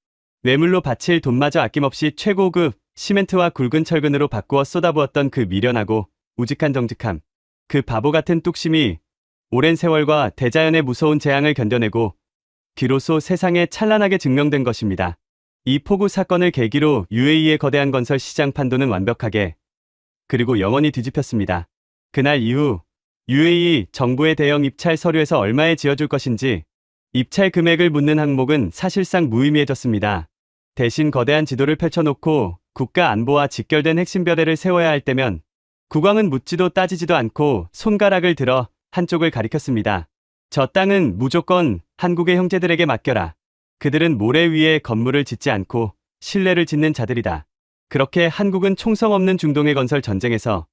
뇌물로 바칠 돈마저 아낌없이 최고급 시멘트와 굵은 철근으로 바꾸어 쏟아부었던 그 미련하고 우직한 정직함, 그 바보 같은 뚝심이 오랜 세월과 대자연의 무서운 재앙을 견뎌내고 비로소 세상에 찬란하게 증명된 것입니다. 이 폭우 사건을 계기로 UAE의 거대한 건설 시장 판도는 완벽하게 그리고 영원히 뒤집혔습니다. 그날 이후 UAE 정부의 대형 입찰 서류에서 얼마에 지어줄 것인지 입찰 금액을 묻는 항목은 사실상 무의미해졌습니다. 대신 거대한 지도를 펼쳐놓고 국가 안보와 직결된 핵심 벼대를 세워야 할 때면 국왕은 묻지도 따지지도 않고 손가락을 들어 한쪽을 가리켰습니다. 저 땅은 무조건 한국의 형제들에게 맡겨라. 그들은 모래 위에 건물을 짓지 않고 신뢰를 짓는 자들이다. 그렇게 한국은 총성 없는 중동의 건설 전쟁에서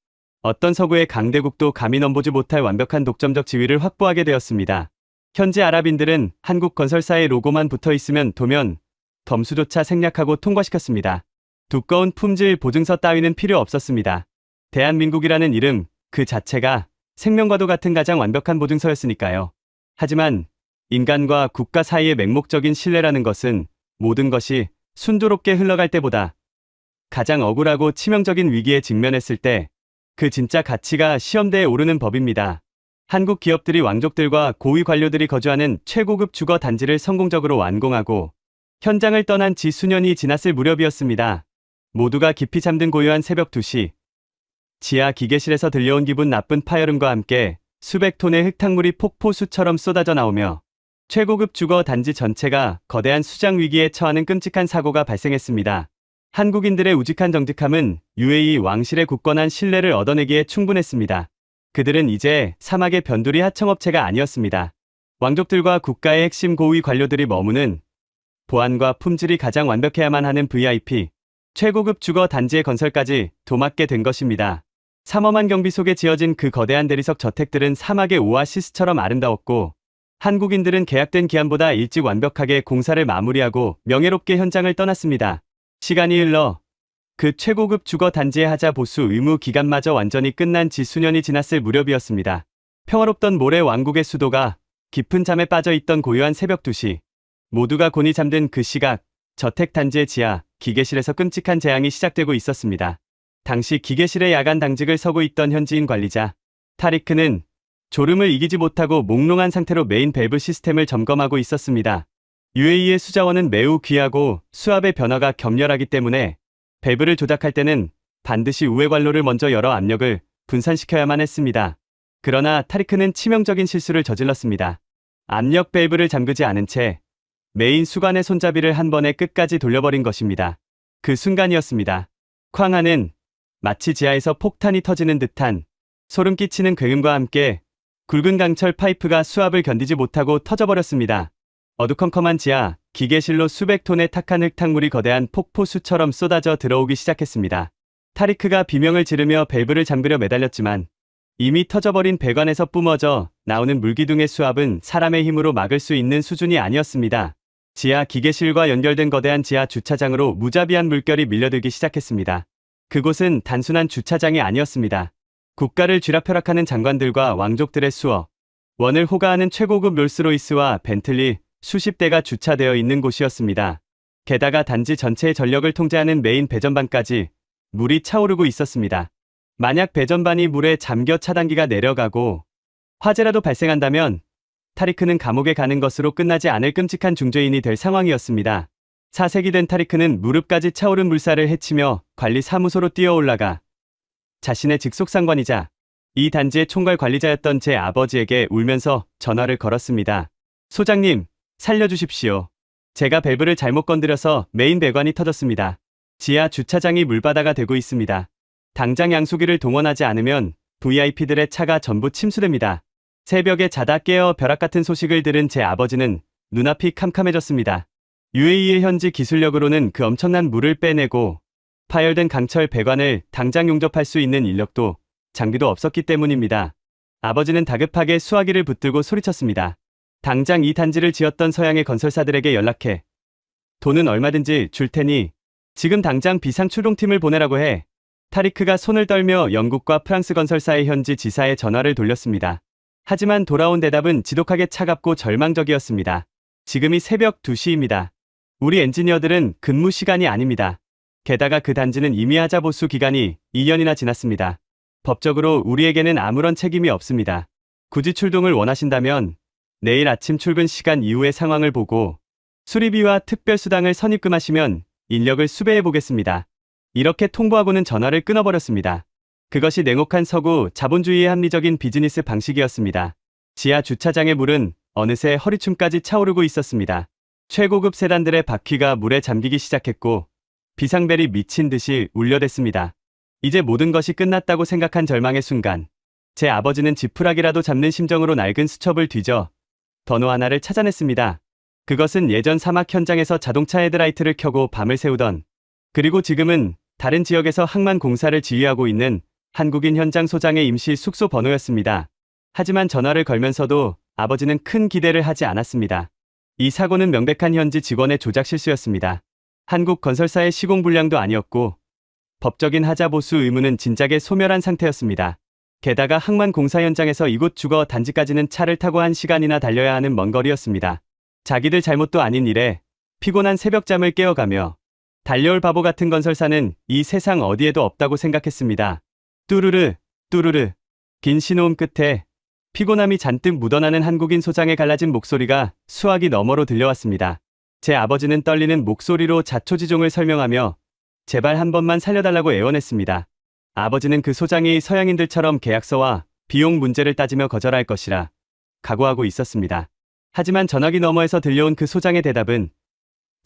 어떤 서구의 강대국도 감히 넘보지 못할 완벽한 독점적 지위를 확보하게 되었습니다. 현지 아랍인들은 한국 건설사의 로고만 붙어 있으면 도면 점수조차 생략하고 통과시켰습니다. 두꺼운 품질 보증서 따위는 필요 없었습니다. 대한민국이라는 이름 그 자체가 생명과도 같은 가장 완벽한 보증서였으니까요. 하지만 인간과 국가 사이의 맹목적인 신뢰라는 것은 모든 것이 순조롭게 흘러갈 때보다 가장 억울하고 치명적인 위기에 직면했을 때 그 진짜 가치가 시험대에 오르는 법입니다. 한국 기업들이 왕족들과 고위 관료들이 거주하는 최고급 주거 단지를 성공적으로 완공하고 현장을 떠난 지 수년이 지났을 무렵이었습니다. 모두가 깊이 잠든 고요한 새벽 2시. 지하 기계실에서 들려온 기분 나쁜 파열음과 함께 수백 톤의 흙탕물이 폭포수처럼 쏟아져 나오며 최고급 주거 단지 전체가 거대한 수장 위기에 처하는 끔찍한 사고가 발생했습니다. 한국인들의 우직한 정직함은 UAE 왕실의 굳건한 신뢰를 얻어내기에 충분했습니다. 그들은 이제 사막의 변두리 하청업체가 아니었습니다. 왕족들과 국가의 핵심 고위 관료들이 머무는 보안과 품질이 가장 완벽해야만 하는 VIP, 최고급 주거 단지의 건설까지 도맡게 된 것입니다. 삼엄한 경비 속에 지어진 그 거대한 대리석 저택들은 사막의 오아시스처럼 아름다웠고 한국인들은 계약된 기한보다 일찍 완벽하게 공사를 마무리하고 명예롭게 현장을 떠났습니다. 시간이 흘러 그 최고급 주거 단지의 하자 보수 의무 기간마저 완전히 끝난 지 수년이 지났을 무렵이었습니다. 평화롭던 모래 왕국의 수도가 깊은 잠에 빠져 있던 고요한 새벽 2시. 모두가 곤히 잠든 그 시각, 저택 단지의 지하, 기계실에서 끔찍한 재앙이 시작되고 있었습니다. 당시 기계실의 야간 당직을 서고 있던 현지인 관리자 타리크는 졸음을 이기지 못하고 몽롱한 상태로 메인 밸브 시스템을 점검하고 있었습니다. UAE의 수자원은 매우 귀하고 수압의 변화가 격렬하기 때문에 밸브를 조작할 때는 반드시 우회 관로를 먼저 열어 압력을 분산시켜야만 했습니다. 그러나 타리크는 치명적인 실수를 저질렀습니다. 압력 밸브를 잠그지 않은 채 메인 수관의 손잡이를 한 번에 끝까지 돌려버린 것입니다. 그 순간이었습니다. 쾅 하는 마치 지하에서 폭탄이 터지는 듯한 소름 끼치는 굉음과 함께 굵은 강철 파이프가 수압을 견디지 못하고 터져버렸습니다. 어두컴컴한 지하, 기계실로 수백 톤의 탁한 흙탕물이 거대한 폭포수처럼 쏟아져 들어오기 시작했습니다. 타리크가 비명을 지르며 밸브를 잠그려 매달렸지만 이미 터져버린 배관에서 뿜어져 나오는 물기둥의 수압은 사람의 힘으로 막을 수 있는 수준이 아니었습니다. 지하 기계실과 연결된 거대한 지하 주차장으로 무자비한 물결이 밀려들기 시작했습니다. 그곳은 단순한 주차장이 아니었습니다. 국가를 쥐락펴락하는 장관들과 왕족들의 수억 원을 호가하는 최고급 롤스로이스와 벤틀리 수십 대가 주차되어 있는 곳이었습니다. 게다가 단지 전체의 전력을 통제하는 메인 배전반까지 물이 차오르고 있었습니다. 만약 배전반이 물에 잠겨 차단기가 내려가고 화재라도 발생한다면 타리크는 감옥에 가는 것으로 끝나지 않을 끔찍한 중죄인이 될 상황이었습니다. 4세기 된 타리크는 무릎까지 차오른 물살을 헤치며 관리 사무소로 뛰어올라가 자신의 직속상관이자 이 단지의 총괄 관리자였던 제 아버지에게 울면서 전화를 걸었습니다. 소장님, 살려주십시오. 제가 밸브를 잘못 건드려서 메인 배관이 터졌습니다. 지하 주차장이 물바다가 되고 있습니다. 당장 양수기를 동원하지 않으면 VIP들의 차가 전부 침수됩니다. 새벽에 자다 깨어 벼락 같은 소식을 들은 제 아버지는 눈앞이 캄캄해졌습니다. UAE의 현지 기술력으로는 그 엄청난 물을 빼내고 파열된 강철 배관을 당장 용접할 수 있는 인력도 장비도 없었기 때문입니다. 아버지는 다급하게 수화기를 붙들고 소리쳤습니다. 당장 이 단지를 지었던 서양의 건설사들에게 연락해. 돈은 얼마든지 줄 테니 지금 당장 비상 출동팀을 보내라고 해. 타리크가 손을 떨며 영국과 프랑스 건설사의 현지 지사에 전화를 돌렸습니다. 하지만 돌아온 대답은 지독하게 차갑고 절망적이었습니다. 지금이 새벽 2시입니다. 우리 엔지니어들은 근무 시간이 아닙니다. 게다가 그 단지는 이미 하자 보수 기간이 2년이나 지났습니다. 법적으로 우리에게는 아무런 책임이 없습니다. 굳이 출동을 원하신다면 내일 아침 출근 시간 이후의 상황을 보고 수리비와 특별수당을 선입금하시면 인력을 수배해 보겠습니다. 이렇게 통보하고는 전화를 끊어버렸습니다. 그것이 냉혹한 서구 자본주의의 합리적인 비즈니스 방식이었습니다. 지하 주차장의 물은 어느새 허리춤까지 차오르고 있었습니다. 최고급 세단들의 바퀴가 물에 잠기기 시작했고 비상벨이 미친 듯이 울려댔습니다. 이제 모든 것이 끝났다고 생각한 절망의 순간 제 아버지는 지푸라기라도 잡는 심정으로 낡은 수첩을 뒤져 번호 하나를 찾아냈습니다. 그것은 예전 사막 현장에서 자동차 헤드라이트를 켜고 밤을 새우던 그리고 지금은 다른 지역에서 항만 공사를 지휘하고 있는 한국인 현장 소장의 임시 숙소 번호였습니다. 하지만 전화를 걸면서도 아버지는 큰 기대를 하지 않았습니다. 이 사고는 명백한 현지 직원의 조작 실수였습니다. 한국 건설사의 시공 불량도 아니었고 법적인 하자 보수 의무는 진작에 소멸한 상태였습니다. 게다가 항만 공사 현장에서 이곳 주거 단지까지는 차를 타고 1시간이나 달려야 하는 먼 거리였습니다. 자기들 잘못도 아닌 일에 피곤한 새벽잠을 깨어가며 달려올 바보 같은 건설사는 이 세상 어디에도 없다고 생각했습니다. 뚜루르, 뚜루르. 긴 신호음 끝에 피곤함이 잔뜩 묻어나는 한국인 소장의 갈라진 목소리가 수화기 너머로 들려왔습니다. 제 아버지는 떨리는 목소리로 자초지종을 설명하며 제발 한 번만 살려달라고 애원했습니다. 아버지는 그 소장이 서양인들처럼 계약서와 비용 문제를 따지며 거절할 것이라 각오하고 있었습니다. 하지만 전화기 너머에서 들려온 그 소장의 대답은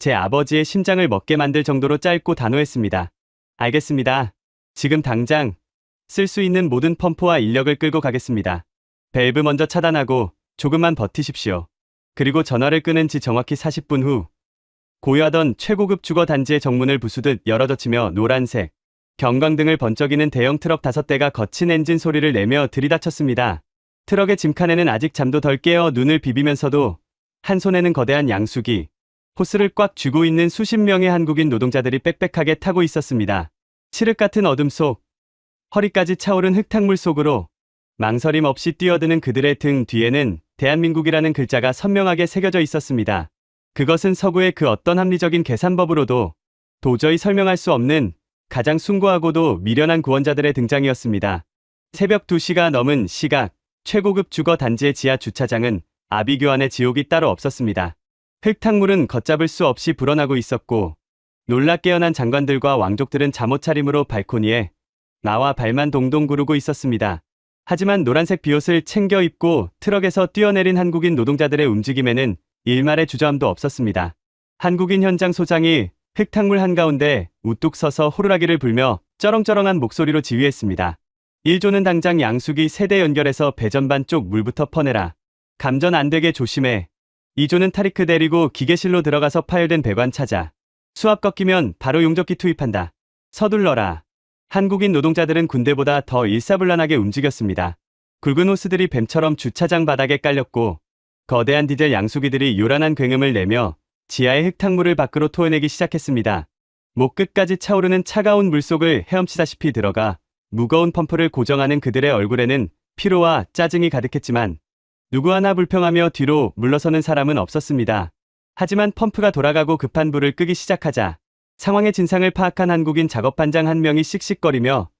제 아버지의 심장을 먹게 만들 정도로 짧고 단호했습니다. 알겠습니다. 지금 당장 쓸 수 있는 모든 펌프와 인력을 끌고 가겠습니다. 밸브 먼저 차단하고 조금만 버티십시오. 그리고 전화를 끊은 지 정확히 40분 후 고요하던 최고급 주거 단지의 정문을 부수듯 열어젖히며 노란색 경광등을 번쩍이는 대형 트럭 5대가 거친 엔진 소리를 내며 들이닥쳤습니다. 트럭의 짐칸에는 아직 잠도 덜 깨어 눈을 비비면서도 한 손에는 거대한 양수기, 호스를 꽉 쥐고 있는 수십 명의 한국인 노동자들이 빽빽하게 타고 있었습니다. 칠흑 같은 어둠 속 허리까지 차오른 흙탕물 속으로 망설임 없이 뛰어드는 그들의 등 뒤에는 대한민국이라는 글자가 선명하게 새겨져 있었습니다. 그것은 서구의 그 어떤 합리적인 계산법으로도 도저히 설명할 수 없는 가장 숭고하고도 미련한 구원자들의 등장이었습니다. 새벽 2시가 넘은 시각, 최고급 주거 단지의 지하 주차장은 아비규환의 지옥이 따로 없었습니다. 흙탕물은 걷잡을 수 없이 불어나고 있었고 놀라 깨어난 장관들과 왕족들은 잠옷차림으로 발코니에 나와 발만 동동 구르고 있었습니다. 하지만 노란색 비옷을 챙겨 입고 트럭에서 뛰어내린 한국인 노동자들의 움직임에는 일말의 주저함도 없었습니다. 한국인 현장 소장이 흙탕물 한가운데 우뚝 서서 호루라기를 불며 쩌렁쩌렁한 목소리로 지휘했습니다. 1조는 당장 양수기 3대 연결해서 배전반 쪽 물부터 퍼내라. 감전 안 되게 조심해. 2조는 타리크 데리고 기계실로 들어가서 파열된 배관 찾아. 수압 꺾이면 바로 용접기 투입한다. 서둘러라. 한국인 노동자들은 군대보다 더 일사불란하게 움직였습니다. 굵은 호스들이 뱀처럼 주차장 바닥에 깔렸고 거대한 디젤 양수기들이 요란한 굉음을 내며 지하의 흙탕물을 밖으로 토해내기 시작했습니다. 목 끝까지 차오르는 차가운 물속을 헤엄치다시피 들어가 무거운 펌프를 고정하는 그들의 얼굴에는 피로와 짜증이 가득했지만 누구 하나 불평하며 뒤로 물러서는 사람은 없었습니다. 하지만 펌프가 돌아가고 급한 불을 끄기 시작하자 상황의 진상을 파악한 한국인 작업반장 한 명이 씩씩거리며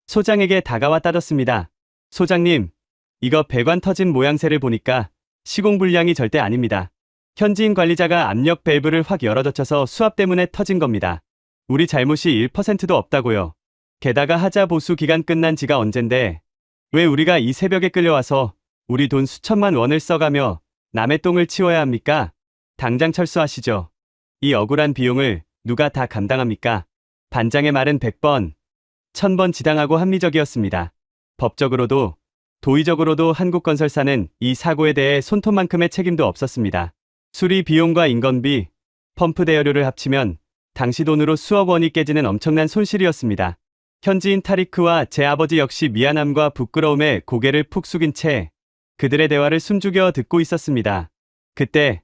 소장에게 다가와 따졌습니다. 소장님, 이거 배관 터진 모양새를 보니까 시공 불량이 절대 아닙니다. 현지인 관리자가 압력 밸브를 확 열어젖혀서 수압 때문에 터진 겁니다. 우리 잘못이 1%도 없다고요. 게다가 하자 보수 기간 끝난 지가 언젠데 왜 우리가 이 새벽에 끌려와서 우리 돈 수천만 원을 써가며 남의 똥을 치워야 합니까? 당장 철수하시죠. 이 억울한 비용을 누가 다 감당합니까? 반장의 말은 100번, 1000번 지당하고 합리적이었습니다. 법적으로도 도의적으로도 한국건설사는 이 사고에 대해 손톱만큼의 책임도 없었습니다. 수리 비용과 인건비, 펌프 대여료를 합치면 당시 돈으로 수억 원이 깨지는 엄청난 손실이었습니다. 현지인 타리크와 제 아버지 역시 미안함과 부끄러움에 고개를 푹 숙인 채 그들의 대화를 숨죽여 듣고 있었습니다. 그때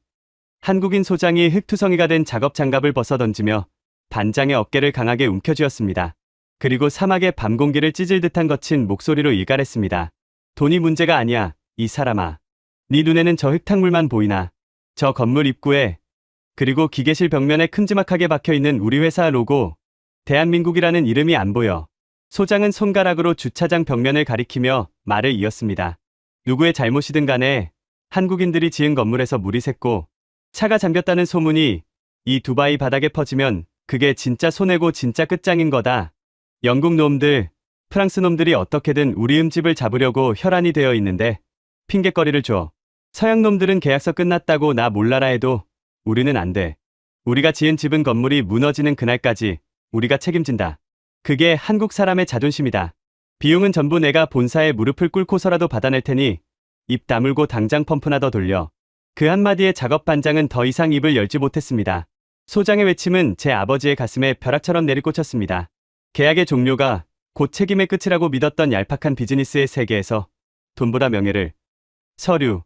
한국인 소장이 흙투성이가 된 작업 장갑을 벗어 던지며 반장의 어깨를 강하게 움켜쥐었습니다. 그리고 사막의 밤 공기를 찢을 듯한 거친 목소리로 일갈했습니다. 돈이 문제가 아니야, 이 사람아. 네 눈에는 저 흙탕물만 보이나? 저 건물 입구에 그리고 기계실 벽면에 큼지막하게 박혀있는 우리 회사 로고 대한민국이라는 이름이 안 보여. 소장은 손가락으로 주차장 벽면을 가리키며 말을 이었습니다. 누구의 잘못이든 간에 한국인들이 지은 건물에서 물이 샜고 차가 잠겼다는 소문이 이 두바이 바닥에 퍼지면 그게 진짜 손해고 진짜 끝장인 거다. 영국 놈들, 프랑스 놈들이 어떻게든 우리 음집을 잡으려고 혈안이 되어 있는데 핑곗거리를 줘. 서양 놈들은 계약서 끝났다고 나 몰라라 해도 우리는 안 돼. 우리가 지은 집은 건물이 무너지는 그날까지 우리가 책임진다. 그게 한국 사람의 자존심이다. 비용은 전부 내가 본사에 무릎을 꿇고서라도 받아낼 테니 입 다물고 당장 펌프나 더 돌려. 그 한마디에 작업 반장은 더 이상 입을 열지 못했습니다. 소장의 외침은 제 아버지의 가슴에 벼락처럼 내리꽂혔습니다. 계약의 종료가 곧 책임의 끝이라고 믿었던 얄팍한 비즈니스의 세계에서 돈보다 명예를, 서류,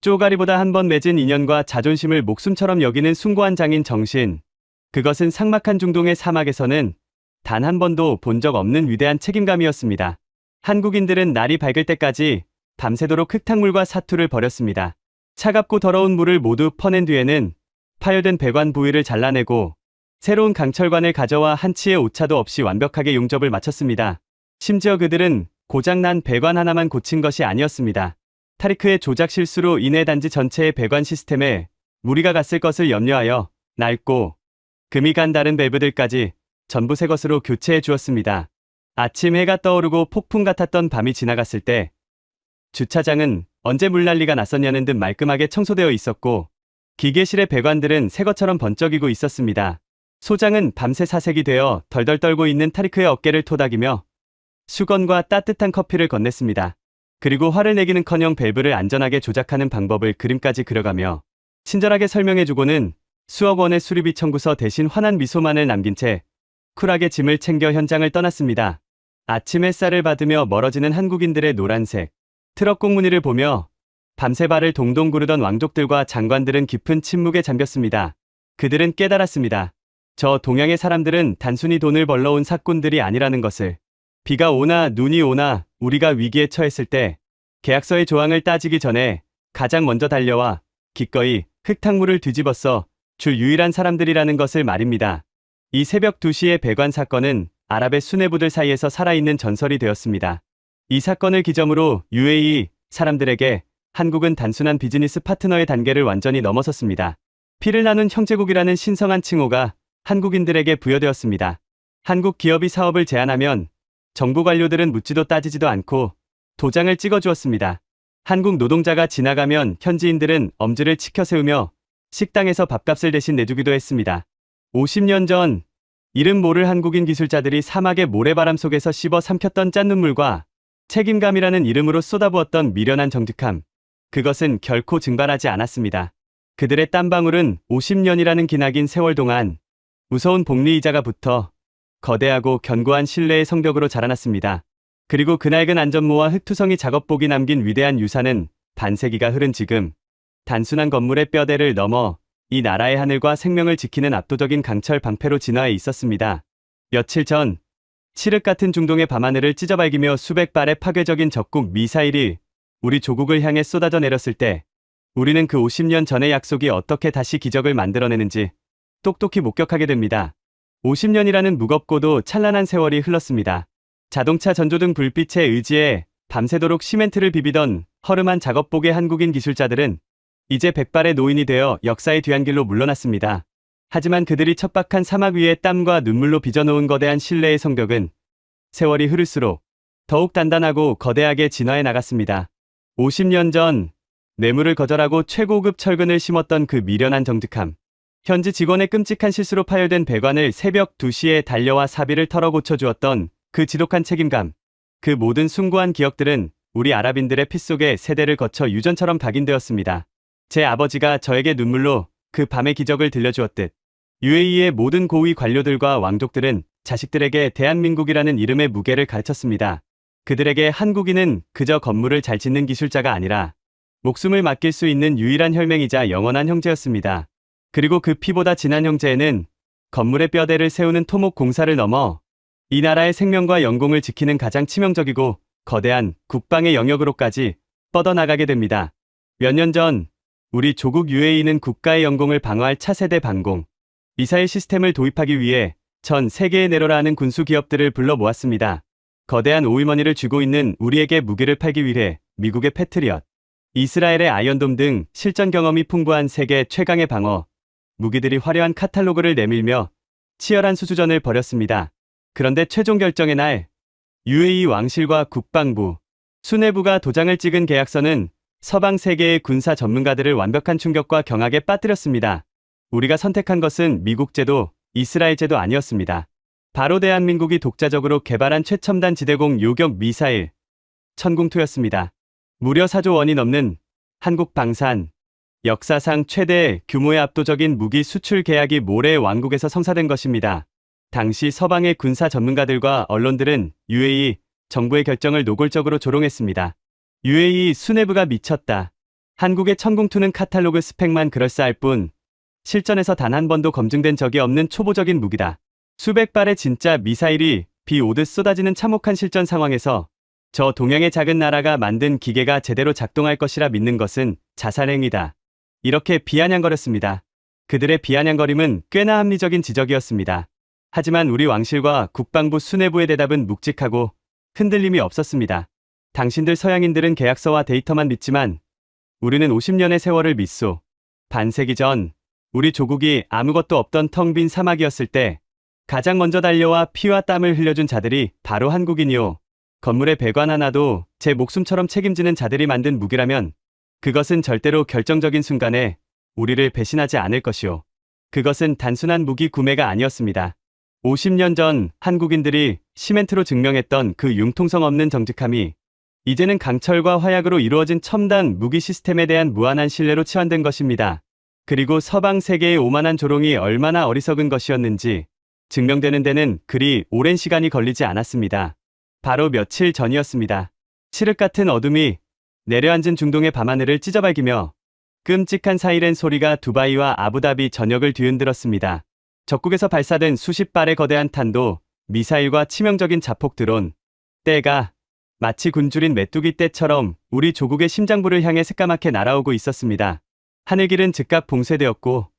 쪼가리보다 한 번 맺은 인연과 자존심을 목숨처럼 여기는 숭고한 장인 정신. 그것은 삭막한 중동의 사막에서는 단 한 번도 본 적 없는 위대한 책임감이었습니다. 한국인들은 날이 밝을 때까지 밤새도록 흙탕물과 사투를 벌였습니다. 차갑고 더러운 물을 모두 퍼낸 뒤에는 파열된 배관 부위를 잘라내고 새로운 강철관을 가져와 한치의 오차도 없이 완벽하게 용접을 마쳤습니다. 심지어 그들은 고장난 배관 하나만 고친 것이 아니었습니다. 타리크의 조작 실수로 인해 단지 전체의 배관 시스템에 무리가 갔을 것을 염려하여 낡고 금이 간 다른 밸브들까지 전부 새 것으로 교체해 주었습니다. 아침 해가 떠오르고 폭풍 같았던 밤이 지나갔을 때 주차장은 언제 물난리가 났었냐는 듯 말끔하게 청소되어 있었고 기계실의 배관들은 새 것처럼 번쩍이고 있었습니다. 소장은 밤새 사색이 되어 덜덜 떨고 있는 타리크의 어깨를 토닥이며 수건과 따뜻한 커피를 건넸습니다. 그리고 화를 내기는커녕 밸브를 안전하게 조작하는 방법을 그림까지 그려가며 친절하게 설명해주고는 수억 원의 수리비 청구서 대신 환한 미소만을 남긴 채 쿨하게 짐을 챙겨 현장을 떠났습니다. 아침 햇살을 받으며 멀어지는 한국인들의 노란색 트럭 꽁무니를 보며 밤새 발을 동동 구르던 왕족들과 장관들은 깊은 침묵에 잠겼습니다. 그들은 깨달았습니다. 저 동양의 사람들은 단순히 돈을 벌러온 사꾼들이 아니라는 것을. 비가 오나 눈이 오나 우리가 위기에 처했을 때 계약서의 조항을 따지기 전에 가장 먼저 달려와 기꺼이 흙탕물을 뒤집어써 줄 유일한 사람들이라는 것을 말입니다. 이 새벽 2시의 배관 사건은 아랍의 수뇌부들 사이에서 살아있는 전설이 되었습니다. 이 사건을 기점으로 UAE 사람들에게 한국은 단순한 비즈니스 파트너의 단계를 완전히 넘어섰습니다. 피를 나눈 형제국이라는 신성한 칭호가 한국인들에게 부여되었습니다. 한국 기업이 사업을 제안하면 정부 관료들은 묻지도 따지지도 않고 도장을 찍어주었습니다. 한국 노동자가 지나가면 현지인들은 엄지를 치켜 세우며 식당에서 밥값을 대신 내주기도 했습니다. 50년 전 이름 모를 한국인 기술자들이 사막의 모래바람 속에서 씹어 삼켰던 짠눈물과 책임감이라는 이름으로 쏟아부었던 미련한 정직함. 그것은 결코 증발하지 않았습니다. 그들의 땀방울은 50년이라는 기나긴 세월 동안 무서운 복리이자가 붙어 거대하고 견고한 신뢰의 성벽으로 자라났습니다. 그리고 그 낡은 안전모와 흙투성이 작업복이 남긴 위대한 유산은 반세기가 흐른 지금 단순한 건물의 뼈대를 넘어 이 나라의 하늘과 생명을 지키는 압도적인 강철 방패로 진화해 있었습니다. 며칠 전 칠흑 같은 중동의 밤하늘을 찢어발기며 수백 발의 파괴적인 적국 미사일이 우리 조국을 향해 쏟아져 내렸을 때 우리는 그 50년 전의 약속이 어떻게 다시 기적을 만들어내는지 똑똑히 목격하게 됩니다. 50년이라는 무겁고도 찬란한 세월이 흘렀습니다. 자동차 전조등 불빛에 의지해 밤새도록 시멘트를 비비던 허름한 작업복의 한국인 기술자들은 이제 백발의 노인이 되어 역사의 뒤안길로 물러났습니다. 하지만 그들이 척박한 사막 위에 땀과 눈물로 빚어놓은 거대한 신뢰의 성벽은 세월이 흐를수록 더욱 단단하고 거대하게 진화해 나갔습니다. 50년 전 뇌물을 거절하고 최고급 철근을 심었던 그 미련한 정직함. 현지 직원의 끔찍한 실수로 파열된 배관을 새벽 2시에 달려와 사비를 털어 고쳐주었던 그 지독한 책임감. 그 모든 숭고한 기억들은 우리 아랍인들의 피 속에 세대를 거쳐 유전처럼 각인되었습니다. 제 아버지가 저에게 눈물로 그 밤의 기적을 들려주었듯 UAE의 모든 고위 관료들과 왕족들은 자식들에게 대한민국이라는 이름의 무게를 가르쳤습니다. 그들에게 한국인은 그저 건물을 잘 짓는 기술자가 아니라 목숨을 맡길 수 있는 유일한 혈맹이자 영원한 형제였습니다. 그리고 그 피보다 진한 형제에는 건물의 뼈대를 세우는 토목 공사를 넘어 이 나라의 생명과 영공을 지키는 가장 치명적이고 거대한 국방의 영역으로까지 뻗어나가게 됩니다. 몇 년 전 우리 조국 UAE는 국가의 영공을 방어할 차세대 방공 미사일 시스템을 도입하기 위해 전 세계에 내려라 하는 군수 기업들을 불러 모았습니다. 거대한 오일머니를 쥐고 있는 우리에게 무기를 팔기 위해 미국의 패트리엇, 이스라엘의 아이언돔 등 실전 경험이 풍부한 세계 최강의 방어 무기들이 화려한 카탈로그를 내밀며 치열한 수수전을 벌였습니다. 그런데 최종 결정의 날 UAE 왕실과 국방부, 수뇌부가 도장을 찍은 계약서는 서방 세계의 군사 전문가들을 완벽한 충격과 경악에 빠뜨렸습니다. 우리가 선택한 것은 미국 제도, 이스라엘 제도 아니었습니다. 바로 대한민국이 독자적으로 개발한 최첨단 지대공 요격 미사일 천궁2였습니다. 무려 4조 원이 넘는 한국 방산, 역사상 최대 규모의 압도적인 무기 수출 계약이 모레 왕국에서 성사된 것입니다. 당시 서방의 군사 전문가들과 언론들은 UAE 정부의 결정을 노골적으로 조롱했습니다. UAE 수뇌부가 미쳤다. 한국의 천궁2는 카탈로그 스펙만 그럴싸할 뿐 실전에서 단 한 번도 검증된 적이 없는 초보적인 무기다. 수백 발의 진짜 미사일이 비 오듯 쏟아지는 참혹한 실전 상황에서 저 동양의 작은 나라가 만든 기계가 제대로 작동할 것이라 믿는 것은 자살행위다. 이렇게 비아냥거렸습니다. 그들의 비아냥거림은 꽤나 합리적인 지적이었습니다. 하지만 우리 왕실과 국방부 수뇌부의 대답은 묵직하고 흔들림이 없었습니다. 당신들 서양인들은 계약서와 데이터만 믿지만 우리는 50년의 세월을 믿소. 반세기 전 우리 조국이 아무것도 없던 텅 빈 사막이었을 때 가장 먼저 달려와 피와 땀을 흘려준 자들이 바로 한국인이요. 건물의 배관 하나도 제 목숨처럼 책임지는 자들이 만든 무기라면 그것은 절대로 결정적인 순간에 우리를 배신하지 않을 것이요. 그것은 단순한 무기 구매가 아니었습니다. 50년 전 한국인들이 시멘트로 증명했던 그 융통성 없는 정직함이 이제는 강철과 화약으로 이루어진 첨단 무기 시스템에 대한 무한한 신뢰로 치환된 것입니다. 그리고 서방 세계의 오만한 조롱이 얼마나 어리석은 것이었는지 증명되는 데는 그리 오랜 시간이 걸리지 않았습니다. 바로 며칠 전이었습니다. 칠흑 같은 어둠이 내려앉은 중동의 밤하늘을 찢어발기며 끔찍한 사이렌 소리가 두바이와 아부다비 전역을 뒤흔들었습니다. 적국에서 발사된 수십 발의 거대한 탄도, 미사일과 치명적인 자폭 드론, 때가 마치 굶주린 메뚜기 떼처럼 우리 조국의 심장부를 향해 새까맣게 날아오고 있었습니다. 하늘길은 즉각 봉쇄되었고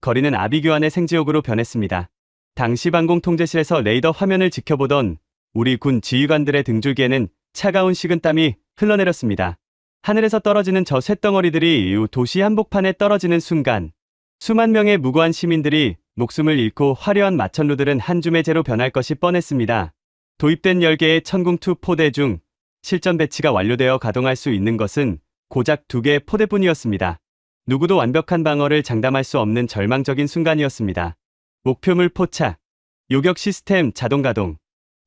거리는 아비규환의 생지옥으로 변했습니다. 당시 방공통제실에서 레이더 화면을 지켜보던 우리 군 지휘관들의 등줄기에는 차가운 식은땀이 흘러내렸습니다. 하늘에서 떨어지는 저 쇳덩어리들이 도시 한복판에 떨어지는 순간 수만 명의 무고한 시민들이 목숨을 잃고 화려한 마천루들은 한 줌의 재로 변할 것이 뻔했습니다. 도입된 10개의 천궁2 포대 중 실전 배치가 완료되어 가동할 수 있는 것은 고작 2개의 포대뿐이었습니다. 누구도 완벽한 방어를 장담할 수 없는 절망적인 순간이었습니다. 목표물 포착, 요격 시스템 자동 가동,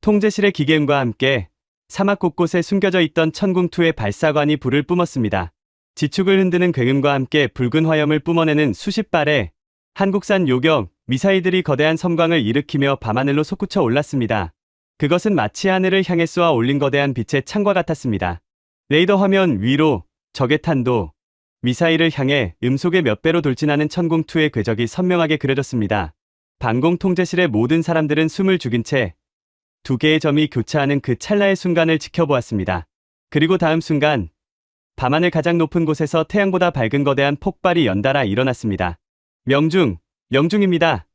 통제실의 기계음과 함께 사막 곳곳에 숨겨져 있던 천궁2의 발사관이 불을 뿜었습니다. 지축을 흔드는 굉음과 함께 붉은 화염을 뿜어내는 수십 발의 한국산 요격 미사일들이 거대한 섬광을 일으키며 밤하늘로 솟구쳐 올랐습니다. 그것은 마치 하늘을 향해 쏘아 올린 거대한 빛의 창과 같았습니다. 레이더 화면 위로 적의 탄도, 미사일을 향해 음속의 몇 배로 돌진하는 천궁2의 궤적이 선명하게 그려졌습니다. 방공 통제실의 모든 사람들은 숨을 죽인 채 두 개의 점이 교차하는 그 찰나의 순간을 지켜보았습니다. 그리고 다음 순간 밤하늘 가장 높은 곳에서 태양보다 밝은 거대한 폭발이 연달아 일어났습니다. 명중입니다.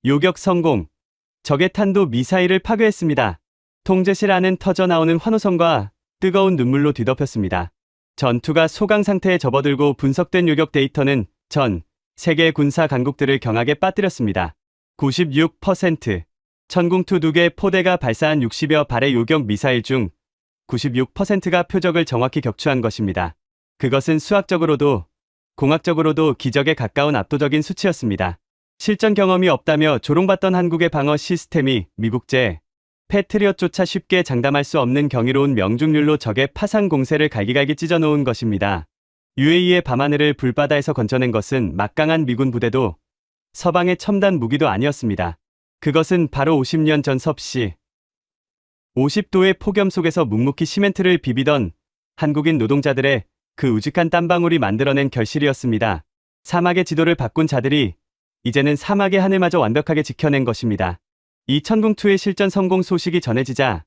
요격 성공. 적의 탄도 미사일을 파괴했습니다. 통제실 안은 터져나오는 환호성과 뜨거운 눈물로 뒤덮였습니다. 전투가 소강 상태에 접어들고 분석된 요격 데이터는 전 세계 군사 강국들을 경악에 빠뜨렸습니다. 96%. 천궁2 2개 포대가 발사한 60여 발의 요격 미사일 중 96%가 표적을 정확히 격추한 것입니다. 그것은 수학적으로도 공학적으로도 기적에 가까운 압도적인 수치였습니다. 실전 경험이 없다며 조롱받던 한국의 방어 시스템이 미국제 패트리엇조차 쉽게 장담할 수 없는 경이로운 명중률로 적의 파상 공세를 갈기갈기 찢어놓은 것입니다. UAE의 밤하늘을 불바다에서 건져낸 것은 막강한 미군 부대도 서방의 첨단 무기도 아니었습니다. 그것은 바로 50년 전 섭씨 50도의 폭염 속에서 묵묵히 시멘트를 비비던 한국인 노동자들의 그 우직한 땀방울이 만들어낸 결실이었습니다. 사막의 지도를 바꾼 자들이 이제는 사막의 하늘마저 완벽하게 지켜낸 것입니다. 이 천궁2의 실전 성공 소식이 전해지자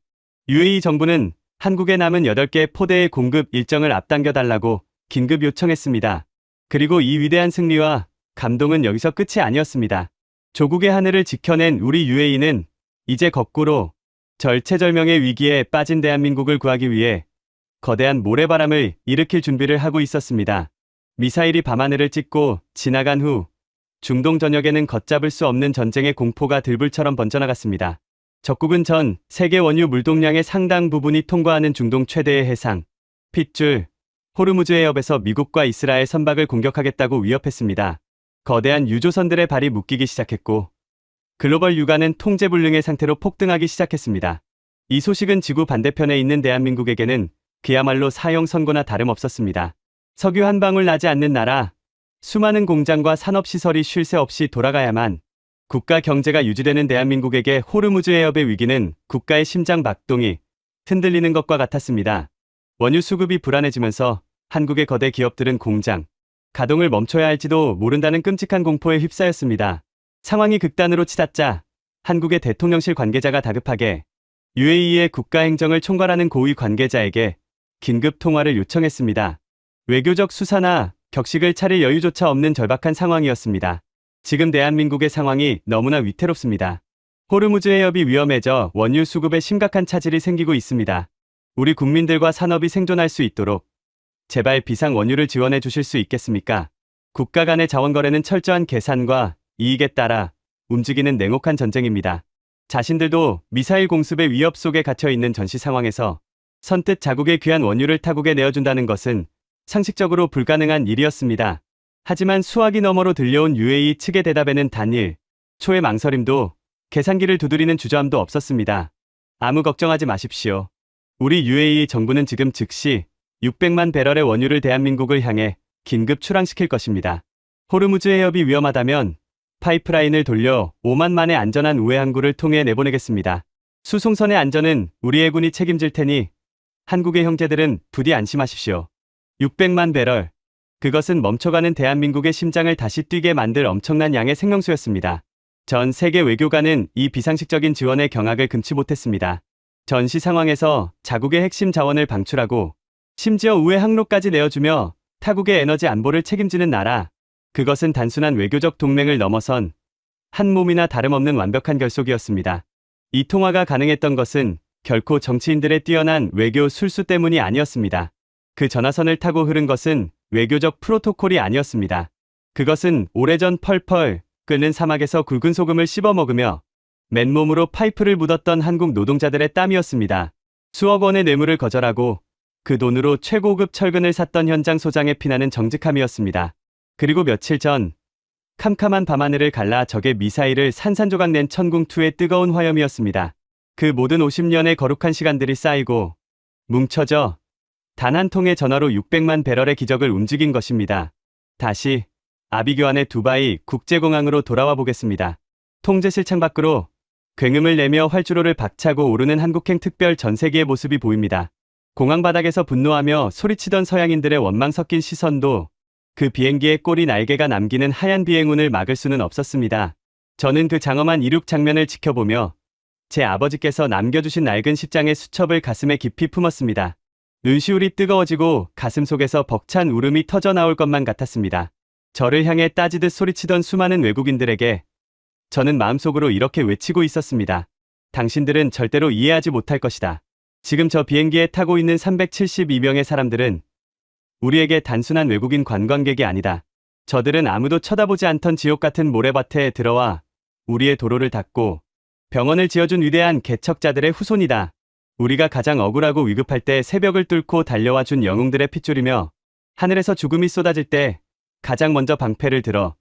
UAE 정부는 한국에 남은 8개 포대의 공급 일정을 앞당겨달라고 긴급 요청했습니다. 그리고 이 위대한 승리와 감동은 여기서 끝이 아니었습니다. 조국의 하늘을 지켜낸 우리 UAE는 이제 거꾸로 절체절명의 위기에 빠진 대한민국을 구하기 위해 거대한 모래바람을 일으킬 준비를 하고 있었습니다. 미사일이 밤하늘을 찍고 지나간 후 중동 전역에는 걷잡을 수 없는 전쟁의 공포가 들불처럼 번져나갔습니다. 적국은 전 세계 원유 물동량의 상당 부분이 통과하는 중동 최대의 해상 핏줄 호르무즈 해협에서 미국과 이스라엘 선박을 공격하겠다고 위협했습니다. 거대한 유조선들의 발이 묶이기 시작했고 글로벌 유가는 통제불능의 상태로 폭등하기 시작했습니다. 이 소식은 지구 반대편에 있는 대한민국에게는 그야말로 사형선고나 다름없었습니다. 석유 한 방울 나지 않는 나라, 수많은 공장과 산업시설이 쉴 새 없이 돌아가야만 국가 경제가 유지되는 대한민국에게 호르무즈 해협의 위기는 국가의 심장 박동이 흔들리는 것과 같았습니다. 원유 수급이 불안해지면서 한국의 거대 기업들은 공장 가동을 멈춰야 할지도 모른다는 끔찍한 공포에 휩싸였습니다. 상황이 극단으로 치닫자 한국의 대통령실 관계자가 다급하게 UAE의 국가행정을 총괄하는 고위 관계자에게 긴급 통화를 요청했습니다. 외교적 수사나 격식을 차릴 여유조차 없는 절박한 상황이었습니다. 지금 대한민국의 상황이 너무나 위태롭습니다. 호르무즈 해협이 위험해져 원유 수급에 심각한 차질이 생기고 있습니다. 우리 국민들과 산업이 생존할 수 있도록 제발 비상 원유를 지원해 주실 수 있겠습니까? 국가 간의 자원거래는 철저한 계산과 이익에 따라 움직이는 냉혹한 전쟁입니다. 자신들도 미사일 공습의 위협 속에 갇혀 있는 전시 상황에서 선뜻 자국의 귀한 원유를 타국에 내어준다는 것은 상식적으로 불가능한 일이었습니다. 하지만 수화기 너머로 들려온 UAE 측의 대답에는 단일 초의 망설임도 계산기를 두드리는 주저함도 없었습니다. 아무 걱정하지 마십시오. 우리 UAE 정부는 지금 즉시 600만 배럴의 원유를 대한민국을 향해 긴급 출항시킬 것입니다. 호르무즈 해협이 위험하다면 파이프라인을 돌려 오만만의 안전한 우회 항구를 통해 내보내겠습니다. 수송선의 안전은 우리 해군이 책임질 테니 한국의 형제들은 부디 안심하십시오. 600만 배럴. 그것은 멈춰가는 대한민국의 심장을 다시 뛰게 만들 엄청난 양의 생명수였습니다. 전 세계 외교관은 이 비상식적인 지원의 경악을 금치 못했습니다. 전시 상황에서 자국의 핵심 자원을 방출하고 심지어 우회 항로까지 내어주며 타국의 에너지 안보를 책임지는 나라. 그것은 단순한 외교적 동맹을 넘어선 한 몸이나 다름없는 완벽한 결속이었습니다. 이 통화가 가능했던 것은 결코 정치인들의 뛰어난 외교 술수 때문이 아니었습니다. 그 전화선을 타고 흐른 것은 외교적 프로토콜이 아니었습니다. 그것은 오래전 펄펄 끓는 사막에서 굵은 소금을 씹어먹으며 맨몸으로 파이프를 묻었던 한국 노동자들의 땀이었습니다. 수억 원의 뇌물을 거절하고 그 돈으로 최고급 철근을 샀던 현장 소장의 피나는 정직함이었습니다. 그리고 며칠 전 캄캄한 밤하늘을 갈라 적의 미사일을 산산조각 낸 천궁2의 뜨거운 화염이었습니다. 그 모든 50년의 거룩한 시간들이 쌓이고 뭉쳐져 단 한 통의 전화로 600만 배럴의 기적을 움직인 것입니다. 다시 아비규환의 두바이 국제공항으로 돌아와 보겠습니다. 통제실 창 밖으로 굉음을 내며 활주로를 박차고 오르는 한국행 특별 전세기의 모습이 보입니다. 공항 바닥에서 분노하며 소리치던 서양인들의 원망 섞인 시선도 그 비행기의 꼬리 날개가 남기는 하얀 비행운을 막을 수는 없었습니다. 저는 그 장엄한 이륙 장면을 지켜보며 제 아버지께서 남겨주신 낡은 십장의 수첩을 가슴에 깊이 품었습니다. 눈시울이 뜨거워지고 가슴 속에서 벅찬 울음이 터져 나올 것만 같았습니다. 저를 향해 따지듯 소리치던 수많은 외국인들에게 저는 마음속으로 이렇게 외치고 있었습니다. 당신들은 절대로 이해하지 못할 것이다. 지금 저 비행기에 타고 있는 372명의 사람들은 우리에게 단순한 외국인 관광객이 아니다. 저들은 아무도 쳐다보지 않던 지옥 같은 모래밭에 들어와 우리의 도로를 닦고 병원을 지어준 위대한 개척자들의 후손이다. 우리가 가장 억울하고 위급할 때 새벽을 뚫고 달려와 준 영웅들의 핏줄이며 하늘에서 죽음이 쏟아질 때 가장 먼저 방패를 들어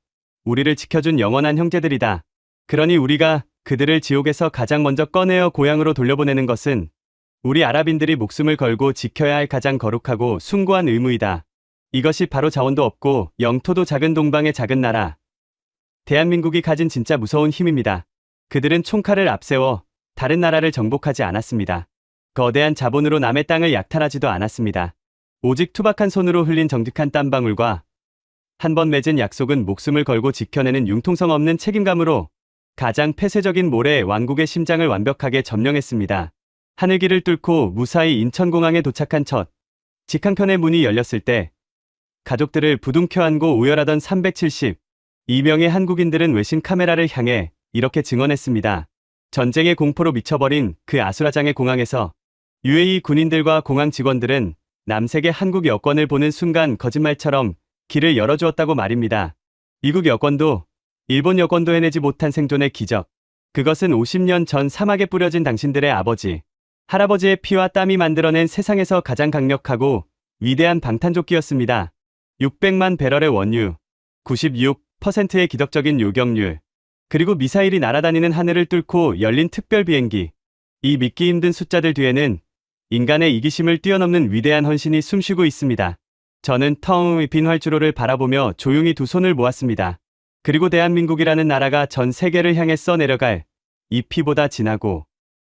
우리를 지켜준 영원한 형제들이다. 그러니 우리가 그들을 지옥에서 가장 먼저 꺼내어 고향으로 돌려보내는 것은 우리 아랍인들이 목숨을 걸고 지켜야 할 가장 거룩하고 숭고한 의무이다. 이것이 바로 자원도 없고 영토도 작은 동방의 작은 나라 대한민국이 가진 진짜 무서운 힘입니다. 그들은 총칼을 앞세워 다른 나라를 정복하지 않았습니다. 거대한 자본으로 남의 땅을 약탈하지도 않았습니다. 오직 투박한 손으로 흘린 정직한 땀방울과 한 번 맺은 약속은 목숨을 걸고 지켜내는 융통성 없는 책임감으로 가장 폐쇄적인 모래 왕국의 심장을 완벽하게 점령했습니다. 하늘길을 뚫고 무사히 인천공항에 도착한 첫 직항편의 문이 열렸을 때 가족들을 부둥켜 안고 오열하던 372명의 한국인들은 외신 카메라를 향해 이렇게 증언했습니다. 전쟁의 공포로 미쳐버린 그 아수라장의 공항에서 UAE 군인들과 공항 직원들은 남색의 한국 여권을 보는 순간 거짓말처럼 길을 열어주었다고 말입니다. 미국 여권도 일본 여권도 해내지 못한 생존의 기적. 그것은 50년 전 사막에 뿌려진 당신들의 아버지, 할아버지의 피와 땀이 만들어낸 세상에서 가장 강력하고 위대한 방탄조끼였습니다. 600만 배럴의 원유, 96%의 기적적인 요격률, 그리고 미사일이 날아다니는 하늘을 뚫고 열린 특별 비행기. 이 믿기 힘든 숫자들 뒤에는 인간의 이기심을 뛰어넘는 위대한 헌신이 숨쉬고 있습니다. 저는 텅 빈 활주로를 바라보며 조용히 두 손을 모았습니다. 그리고 대한민국이라는 나라가 전 세계를 향해 써내려갈 이 피보다 진하고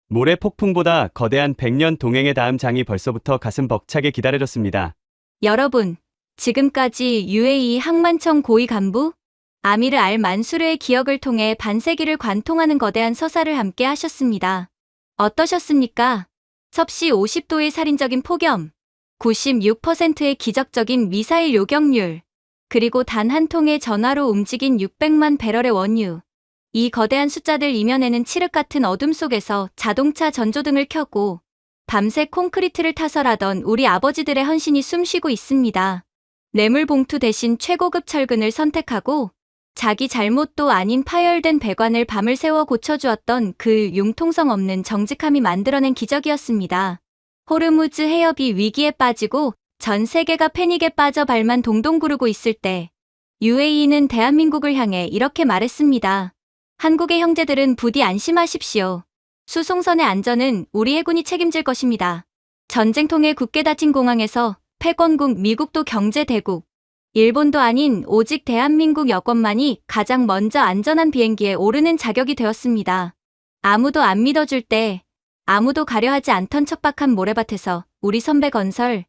모래 폭풍보다 거대한 100년 동행의 다음 장이 벌써부터 가슴 벅차게 기다려졌습니다. 여러분, 지금까지 UAE 항만청 고위 간부 아미르 알 만수르의 기억을 통해 반세기를 관통하는 거대한 서사를 함께 하셨습니다. 어떠셨습니까? 섭씨 50도의 살인적인 폭염, 96%의 기적적인 미사일 요격률, 그리고 단 한 통의 전화로 움직인 600만 배럴의 원유. 이 거대한 숫자들 이면에는 칠흑 같은 어둠 속에서 자동차 전조등을 켜고 밤새 콘크리트를 타설하던 우리 아버지들의 헌신이 숨쉬고 있습니다. 뇌물 봉투 대신 최고급 철근을 선택하고 자기 잘못도 아닌 파열된 배관을 밤을 새워 고쳐주었던 그 융통성 없는 정직함이 만들어낸 기적이었습니다. 호르무즈 해협이 위기에 빠지고 전 세계가 패닉에 빠져 발만 동동 구르고 있을 때 UAE는 대한민국을 향해 이렇게 말했습니다. 한국의 형제들은 부디 안심하십시오. 수송선의 안전은 우리 해군이 책임질 것입니다. 전쟁통에 굳게 닫힌 공항에서 패권국 미국도 경제대국, 일본도 아닌 오직 대한민국 여권만이 가장 먼저 안전한 비행기에 오르는 자격이 되었습니다. 아무도 안 믿어줄 때, 아무도 가려하지 않던 척박한 모래밭에서 우리 선배 건설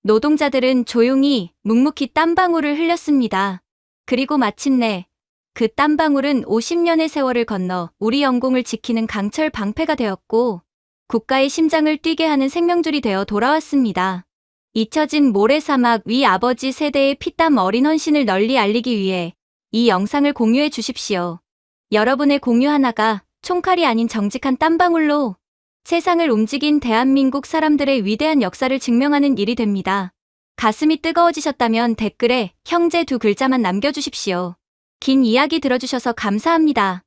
노동자들은 조용히 묵묵히 땀방울을 흘렸습니다. 그리고 마침내 그 땀방울은 50년의 세월을 건너 우리 영공을 지키는 강철 방패가 되었고 국가의 심장을 뛰게 하는 생명줄이 되어 돌아왔습니다. 잊혀진 모래사막 위 아버지 세대의 피땀 어린 헌신을 널리 알리기 위해 이 영상을 공유해 주십시오. 여러분의 공유 하나가 총칼이 아닌 정직한 땀방울로 세상을 움직인 대한민국 사람들의 위대한 역사를 증명하는 일이 됩니다. 가슴이 뜨거워지셨다면 댓글에 형제 두 글자만 남겨주십시오. 긴 이야기 들어주셔서 감사합니다.